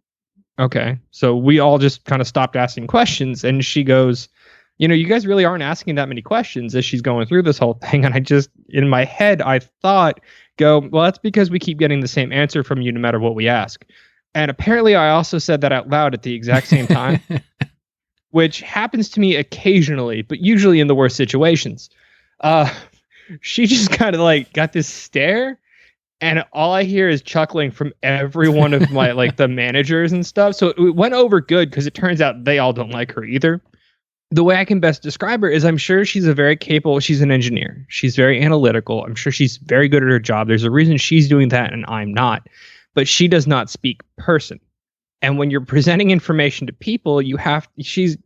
[SPEAKER 2] Okay. So we all just kind of stopped asking questions. And she goes, you guys really aren't asking that many questions, as she's going through this whole thing. And I just, in my head, I thought, well, that's because we keep getting the same answer from you no matter what we ask. And apparently I also said that out loud at the exact same time, which happens to me occasionally, but usually in the worst situations. She just kind of, like, got this stare. And all I hear is chuckling from every one of my like the managers and stuff. So it went over good because it turns out they all don't like her either. The way I can best describe her is I'm sure she's she's an engineer. She's very analytical. I'm sure she's very good at her job. There's a reason she's doing that and I'm not. But she does not speak person. And when you're presenting information to people, she's,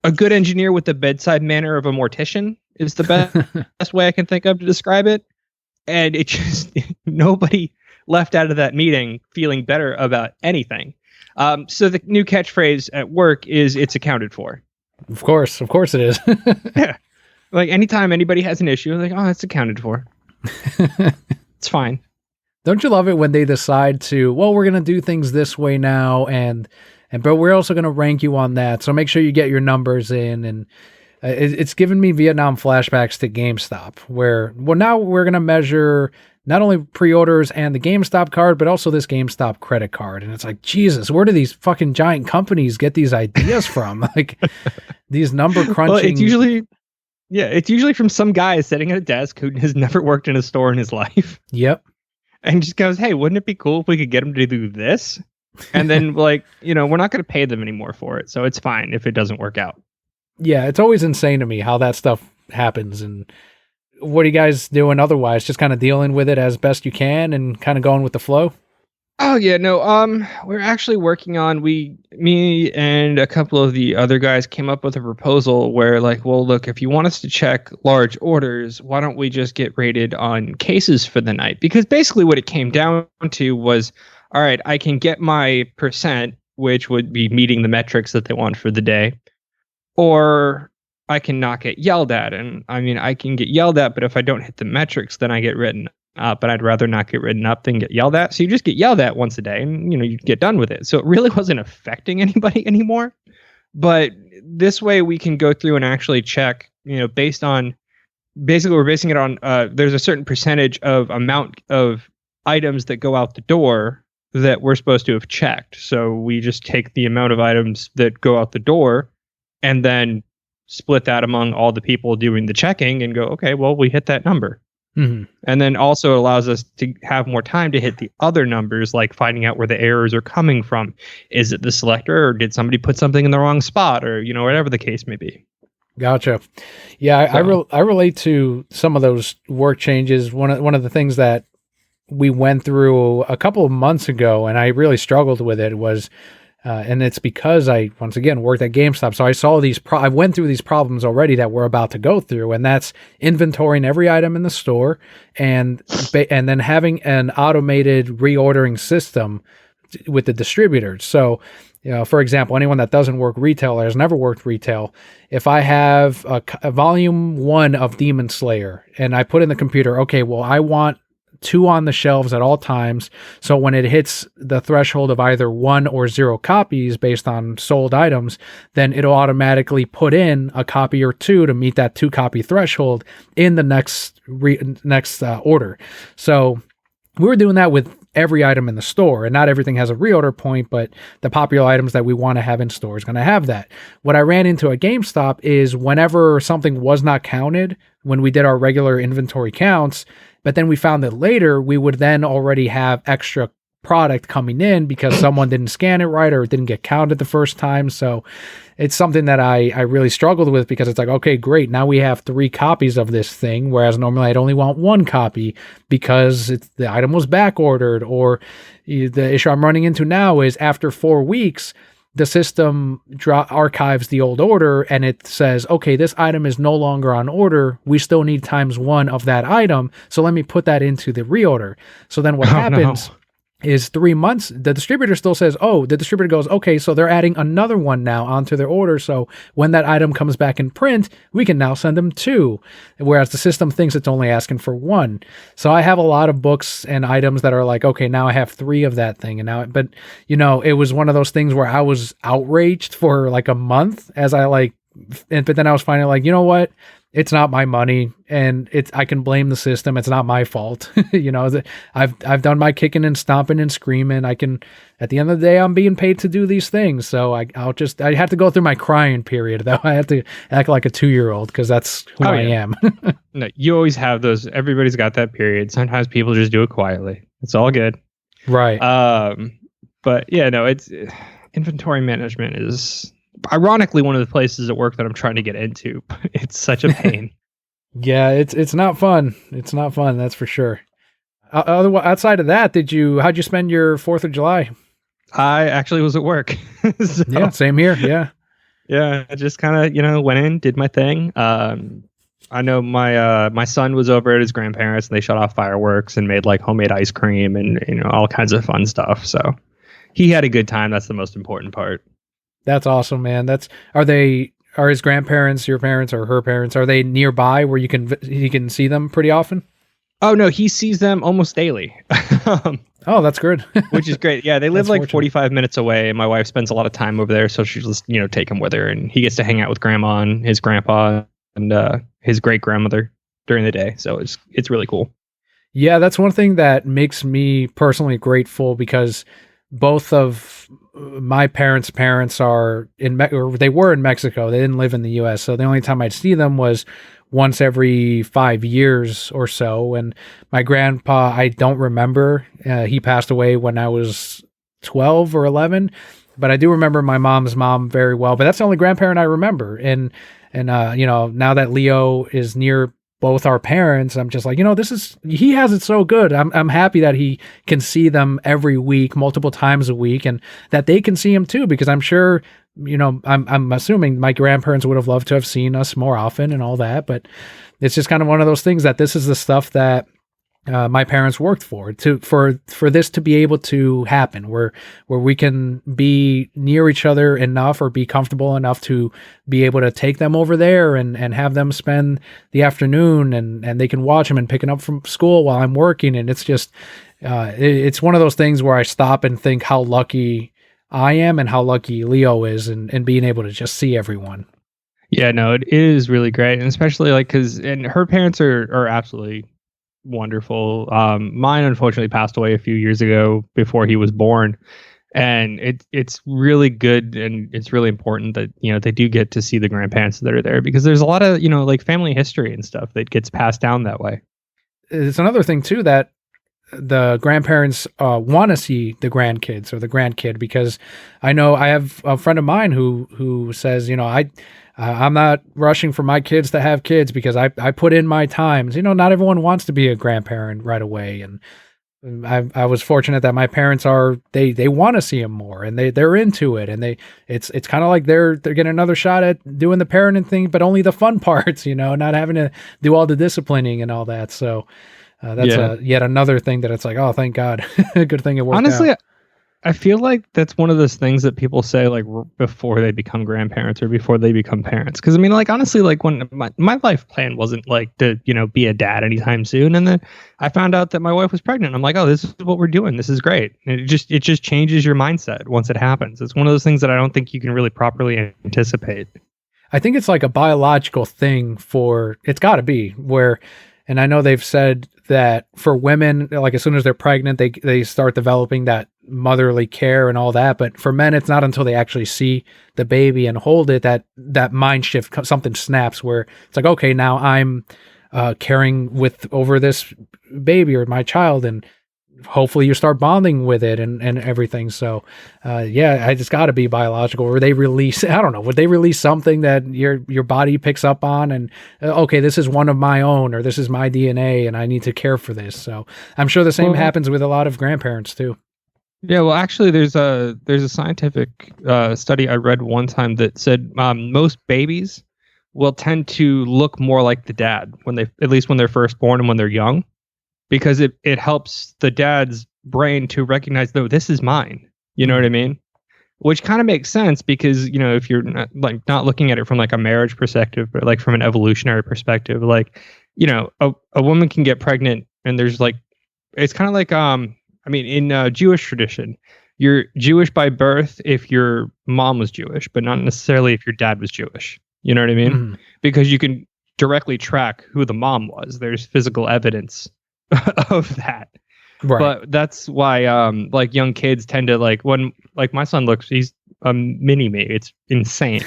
[SPEAKER 2] a good engineer with the bedside manner of a mortician is the best way I can think of to describe it. And it just, nobody left out of that meeting feeling better about anything. So the new catchphrase at work is "it's accounted for."
[SPEAKER 1] Of course it is.
[SPEAKER 2] Yeah. Like anytime anybody has an issue, like, oh, it's accounted for. It's fine.
[SPEAKER 1] Don't you love it when they decide to, well, we're going to do things this way now, but we're also going to rank you on that. So make sure you get your numbers in. And it's given me Vietnam flashbacks to GameStop, where, well, now we're going to measure not only pre-orders and the GameStop card, but also this GameStop credit card. And it's like, Jesus, where do these fucking giant companies get these ideas from? Like these number crunching.
[SPEAKER 2] Well, it's usually from some guy sitting at a desk who has never worked in a store in his life.
[SPEAKER 1] Yep.
[SPEAKER 2] And just goes, hey, wouldn't it be cool if we could get them to do this? And then we're not going to pay them anymore for it. So it's fine if it doesn't work out.
[SPEAKER 1] Yeah, it's always insane to me how that stuff happens. And what are you guys doing otherwise? Just kind of dealing with it as best you can and kind of going with the flow?
[SPEAKER 2] Oh yeah, no. We're actually working on me and a couple of the other guys came up with a proposal where like, well, look, if you want us to check large orders, why don't we just get rated on cases for the night? Because basically what it came down to was, all right, I can get my percent, which would be meeting the metrics that they want for the day, or I can not get yelled at. And I mean, I can get yelled at, but if I don't hit the metrics, then I get written up, but I'd rather not get written up than get yelled at. So you just get yelled at once a day and, you get done with it. So it really wasn't affecting anybody anymore. But this way we can go through and actually check, basically we're basing it on, there's a certain percentage of amount of items that go out the door that we're supposed to have checked. So we just take the amount of items that go out the door and then split that among all the people doing the checking and go, okay, well, we hit that number.
[SPEAKER 1] Mm-hmm.
[SPEAKER 2] And then also allows us to have more time to hit the other numbers, like finding out where the errors are coming from. Is it the selector, or did somebody put something in the wrong spot, or whatever the case may be.
[SPEAKER 1] Gotcha. Yeah, so. I relate to some of those work changes. One of the things that we went through a couple of months ago, and I really struggled with it, was and it's because I, once again, worked at GameStop. So I saw I went through these problems already that we're about to go through, and that's inventorying every item in the store and then having an automated reordering system with the distributors. So, for example, anyone that doesn't work retail or has never worked retail, if I have a volume 1 of Demon Slayer and I put in the computer, okay, well, I want 2 on the shelves at all times. So when it hits the threshold of either 1 or 0 copies based on sold items, then it'll automatically put in a copy or 2 to meet that 2 copy threshold in the next order. So we were doing that with every item in the store, and not everything has a reorder point, but the popular items that we want to have in store is going to have that. What I ran into at GameStop is whenever something was not counted, when we did our regular inventory counts, but then we found that later we would then already have extra product coming in because someone didn't scan it right or it didn't get counted the first time. So it's something that I really struggled with, because it's like, okay, great. Now we have 3 copies of this thing, whereas normally I'd only want 1 copy because the item was back ordered. Or the issue I'm running into now is after 4 weeks, the system archives the old order and it says, okay, this item is no longer on order. We still need ×1 of that item. So let me put that into the reorder. So then what happens is 3 months, the distributor still says, the distributor goes, okay, so they're adding another one now onto their order. So when that item comes back in print, we can now send them 2, whereas the system thinks it's only asking for 1. So I have a lot of books and items that are like, okay, now I have 3 of that thing. But it was one of those things where I was outraged for like a month as I but then I was finding like, you know what? It's not my money, and I can blame the system. It's not my fault. I've done my kicking and stomping and screaming. At the end of the day, I'm being paid to do these things. So I had to go through my crying period though. I had to act like a 2-year-old because that's who I am.
[SPEAKER 2] No, you always have those. Everybody's got that period. Sometimes people just do it quietly. It's all good.
[SPEAKER 1] Right.
[SPEAKER 2] But yeah, no, it's inventory management is ironically one of the places at work that I'm trying to get into. It's such a pain.
[SPEAKER 1] Yeah, it's not fun. It's not fun, that's for sure. Outside of that, how'd you spend your 4th of July?
[SPEAKER 2] I actually was at work. So,
[SPEAKER 1] yeah, same here. Yeah.
[SPEAKER 2] Yeah, I just kind of, went in, did my thing. I know my son was over at his grandparents and they shut off fireworks and made like homemade ice cream and all kinds of fun stuff. So he had a good time. That's the most important part.
[SPEAKER 1] That's awesome, man. Are his grandparents, your parents, or her parents, are they nearby where he can see them pretty often?
[SPEAKER 2] Oh no, he sees them almost daily.
[SPEAKER 1] Oh, that's good.
[SPEAKER 2] Which is great. Yeah, they live like 45 minutes away, and my wife spends a lot of time over there, so she'll just take him with her, and he gets to hang out with grandma and his grandpa and his great grandmother during the day. So it's really cool.
[SPEAKER 1] Yeah, that's one thing that makes me personally grateful because both of my parents' are they were in Mexico. They didn't live in the U.S. So the only time I'd see them was once every 5 years or so. And my grandpa, I don't remember. He passed away when I was 12 or 11, but I do remember my mom's mom very well. But that's the only grandparent I remember. And now that Leo is near both our parents, I'm just like, he has it so good. I'm happy that he can see them every week, multiple times a week, and that they can see him too, because I'm sure, I'm assuming my grandparents would have loved to have seen us more often and all that, but it's just kind of one of those things that this is the stuff that my parents worked for this to be able to happen, where we can be near each other enough or be comfortable enough to be able to take them over there and have them spend the afternoon and they can watch them and picking up from school while I'm working. And it's just, it's one of those things where I stop and think how lucky I am and how lucky Leo is and being able to just see everyone.
[SPEAKER 2] Yeah, no, it is really great. And especially and her parents are absolutely wonderful. Mine unfortunately passed away a few years ago before he was born, and it's really good and it's really important that they do get to see the grandparents that are there, because there's a lot of family history and stuff that gets passed down that way.
[SPEAKER 1] It's another thing too that the grandparents want to see the grandkids or the grandkid, because I know I have a friend of mine who says, I'm not rushing for my kids to have kids because I put in my times. Not everyone wants to be a grandparent right away. And I was fortunate that my parents they want to see them more and they're into it. And it's kind of like they're getting another shot at doing the parenting thing, but only the fun parts, not having to do all the disciplining and all that. So that's yet another thing that it's like, oh, thank God. Good thing it worked
[SPEAKER 2] honestly
[SPEAKER 1] out.
[SPEAKER 2] I feel like that's one of those things that people say before they become grandparents or before they become parents. Because honestly, when my life plan wasn't to be a dad anytime soon, and then I found out that my wife was pregnant. I'm like, oh, this is what we're doing. This is great. And it just changes your mindset once it happens. It's one of those things that I don't think you can really properly anticipate.
[SPEAKER 1] I think it's like a biological thing it's got to be where. And I know they've said that for women, as soon as they're pregnant, they start developing that motherly care and all that. But for men, it's not until they actually see the baby and hold it that mind shift, something snaps where it's like, okay, now I'm caring over this baby or my child, and hopefully you start bonding with it and everything. So, I just got to be biological. Or they release, I don't know, would they release something that your body picks up on and, okay, this is one of my own, or this is my DNA and I need to care for this. So I'm sure the same happens with a lot of grandparents too.
[SPEAKER 2] Yeah, well, actually, there's a scientific study I read one time that said most babies will tend to look more like the dad at least when they're first born and when they're young, because it helps the dad's brain to recognize, no, this is mine. You know what I mean? Which kind of makes sense because, if you're not looking at it from a marriage perspective, but from an evolutionary perspective, a woman can get pregnant and there's it's kind of in Jewish tradition, you're Jewish by birth if your mom was Jewish, but not necessarily if your dad was Jewish. You know what I mean?
[SPEAKER 1] Mhm.
[SPEAKER 2] Because you can directly track who the mom was. There's physical evidence of that.
[SPEAKER 1] Right.
[SPEAKER 2] But that's why like young kids tend to like when like my son looks, he's a mini me. It's insane.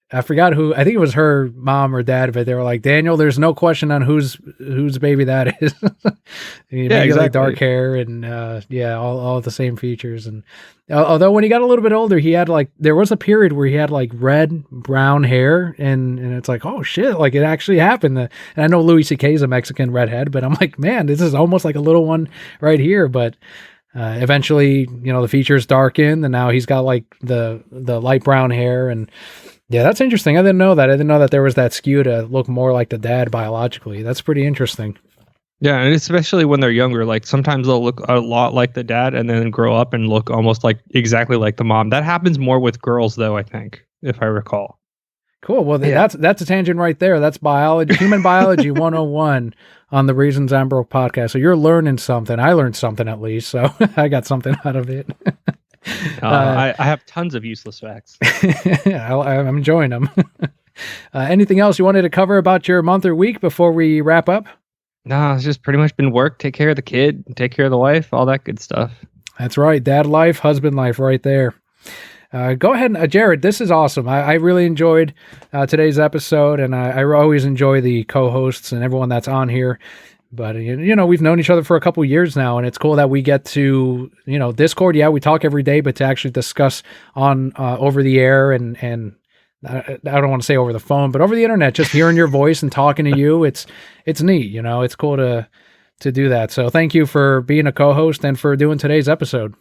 [SPEAKER 1] I forgot who. I think it was her mom or dad, but they were like, "Daniel, there's no question on whose baby that is." Immediately
[SPEAKER 2] exactly.
[SPEAKER 1] dark hair and all the same features. And although when he got a little bit older, he had like there was a period where he had like red brown hair, and it's like, oh shit, like it actually happened. And I know Louis C.K. is a Mexican redhead, but I'm like, man, this is almost like a little one right here. But eventually, the features darkened, and now he's got like the light brown hair. And yeah, that's interesting. I didn't know that. I didn't know that there was that skew to look more like the dad biologically. That's pretty interesting.
[SPEAKER 2] Yeah, and especially when they're younger, like sometimes they'll look a lot like the dad and then grow up and look almost like exactly like the mom. That happens more with girls though, I think, if I recall.
[SPEAKER 1] Cool. Well, that's a tangent right there. That's biology, human biology 101 on the Reasons I'm Broke podcast. So you're learning something. I learned something at least. So I got something out of it.
[SPEAKER 2] I have tons of useless facts.
[SPEAKER 1] I'm enjoying them. Anything else you wanted to cover about your month or week before we wrap up?
[SPEAKER 2] No, it's just pretty much been work, take care of the kid, take care of the wife, all that good stuff.
[SPEAKER 1] That's right. Dad life, husband life right there. Go ahead, Jarrod. This is awesome. I really enjoyed today's episode, and I always enjoy the co-hosts and everyone that's on here. But, we've known each other for a couple years now, and it's cool that we get to, Discord. Yeah, we talk every day, but to actually discuss on over the air and I don't want to say over the phone, but over the internet, just hearing your voice and talking to you, it's neat. It's cool to do that. So thank you for being a co-host and for doing today's episode.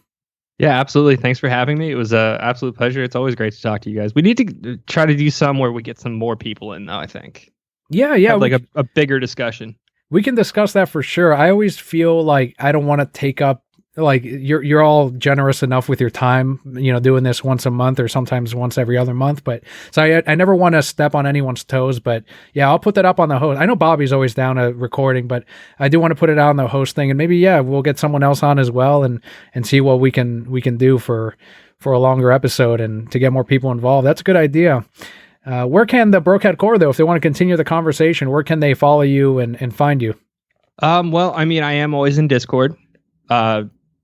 [SPEAKER 2] Yeah, absolutely. Thanks for having me. It was an absolute pleasure. It's always great to talk to you guys. We need to try to do some where we get some more people in, though, I think.
[SPEAKER 1] Yeah.
[SPEAKER 2] Have like a bigger discussion.
[SPEAKER 1] We can discuss that for sure. I always feel like I don't want to take up, like you're all generous enough with your time, doing this once a month or sometimes once every other month. But so I never want to step on anyone's toes, but yeah, I'll put that up on the host. I know Bobby's always down to recording, but I do want to put it out on the host thing, and maybe, we'll get someone else on as well and see what we can do for a longer episode and to get more people involved. That's a good idea. Where can the Brokehead Core, though, if they want to continue the conversation, where can they follow you and find you?
[SPEAKER 2] Well, I mean, I am always in Discord.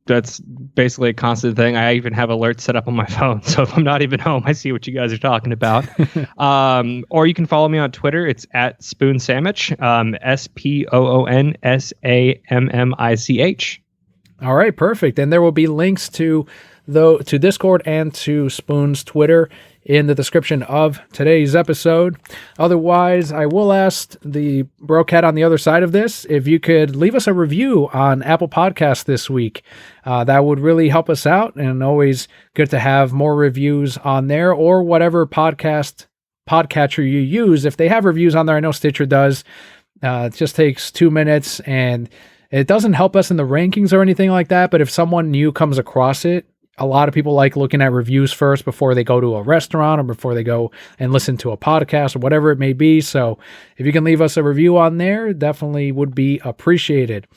[SPEAKER 2] That's basically a constant thing. I even have alerts set up on my phone. So if I'm not even home, I see what you guys are talking about. Or you can follow me on Twitter. It's at SpoonSamich, SpoonSammich.
[SPEAKER 1] All right, perfect. And there will be links to Discord and to Spoon's Twitter in the description of today's episode. Otherwise, I will ask the Brokehead on the other side of this if you could leave us a review on Apple Podcasts this week. That would really help us out, and always good to have more reviews on there, or whatever podcatcher you use. If they have reviews on there, I know Stitcher does. It just takes 2 minutes, and it doesn't help us in the rankings or anything like that, but if someone new comes across it, a lot of people like looking at reviews first before they go to a restaurant or before they go and listen to a podcast or whatever it may be. So if you can leave us a review on there, definitely would be appreciated.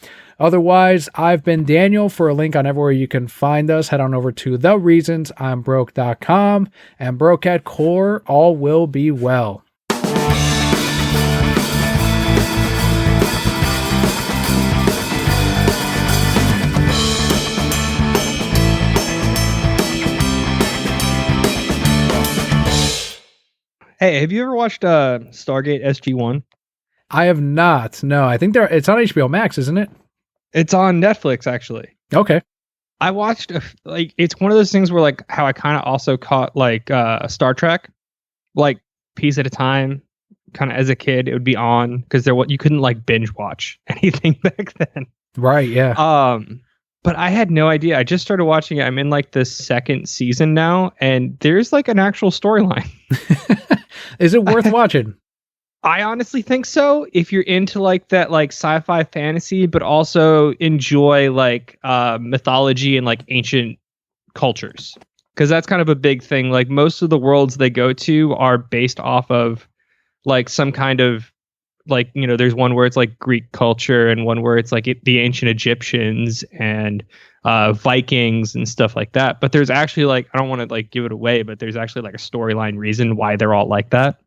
[SPEAKER 1] Otherwise, I've been Daniel. For a link on everywhere you can find us, head on over to thereasonsimbroke.com, and Brokehead Core, all will be well.
[SPEAKER 2] Hey, have you ever watched Stargate SG-1?
[SPEAKER 1] I have not. No, I think it's on HBO Max, isn't it?
[SPEAKER 2] It's on Netflix, actually.
[SPEAKER 1] Okay.
[SPEAKER 2] I watched it's one of those things where like how I kind of also caught like Star Trek, like piece at a time. Kind of as a kid, it would be on because you couldn't like binge watch anything back then.
[SPEAKER 1] Right. Yeah.
[SPEAKER 2] But I had no idea. I just started watching it. I'm in like the second season now, and there's like an actual storyline.
[SPEAKER 1] Is it worth watching?
[SPEAKER 2] I honestly think so. If you're into like that, like sci-fi fantasy, but also enjoy like mythology and like ancient cultures, because that's kind of a big thing. Like most of the worlds they go to are based off of like some kind of like, there's one where it's like Greek culture and one where it's like the ancient Egyptians and Vikings and stuff like that. But there's actually like, I don't want to like give it away, but there's actually like a storyline reason why they're all like that.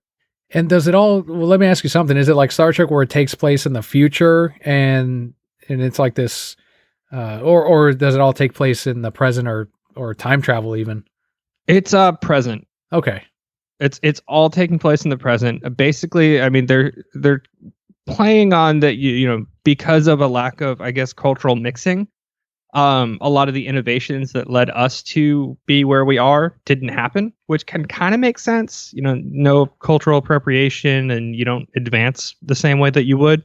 [SPEAKER 1] And does it all? Well, let me ask you something. Is it like Star Trek where it takes place in the future and it's like this, or does it all take place in the present or time travel even?
[SPEAKER 2] It's present.
[SPEAKER 1] Okay.
[SPEAKER 2] It's all taking place in the present. Basically, I mean they're playing on that you know because of a lack of I guess cultural mixing. A lot of the innovations that led us to be where we are didn't happen, which can kind of make sense. You know, no cultural appropriation, and you don't advance the same way that you would.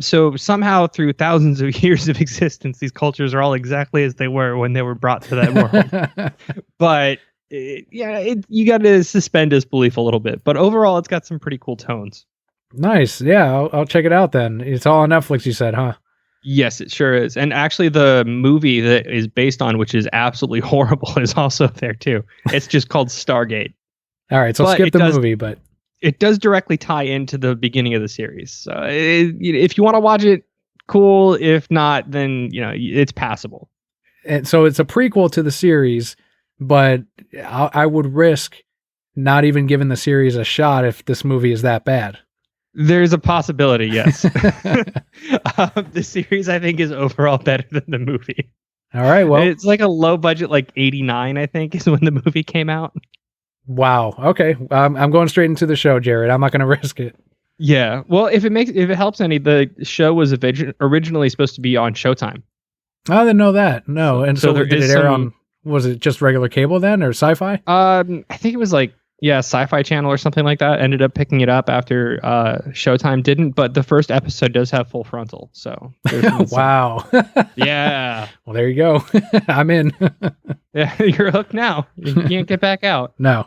[SPEAKER 2] So somehow, through thousands of years of existence, these cultures are all exactly as they were when they were brought to that world. But you got to suspend disbelief a little bit. But overall, it's got some pretty cool tones.
[SPEAKER 1] Nice. Yeah, I'll check it out then. It's all on Netflix, you said, huh?
[SPEAKER 2] Yes, it sure is. And actually, the movie that is based on, which is absolutely horrible, is also there too. It's just called Stargate.
[SPEAKER 1] All right, so skip the movie, but
[SPEAKER 2] it does directly tie into the beginning of the series. So if you want to watch it, cool. If not, then it's passable.
[SPEAKER 1] And so it's a prequel to the series, but I would risk not even giving the series a shot if this movie is that bad.
[SPEAKER 2] There's a possibility, yes. The series, I think, is overall better than the movie.
[SPEAKER 1] All right, well.
[SPEAKER 2] It's like a low budget, like 89, I think, is when the movie came out.
[SPEAKER 1] Wow. Okay. I'm going straight into the show, Jarrod. I'm not going to risk it.
[SPEAKER 2] Yeah. Well, if it helps any, the show was originally supposed to be on Showtime.
[SPEAKER 1] I didn't know that. No. And so did it air on, was it just regular cable then or Sci-Fi?
[SPEAKER 2] I think it was like, Sci-Fi Channel or something like that ended up picking it up after Showtime didn't, but the first episode does have full frontal. So
[SPEAKER 1] wow.
[SPEAKER 2] Yeah.
[SPEAKER 1] Well, there you go. I'm in.
[SPEAKER 2] Yeah, you're hooked now. You can't get back out.
[SPEAKER 1] No.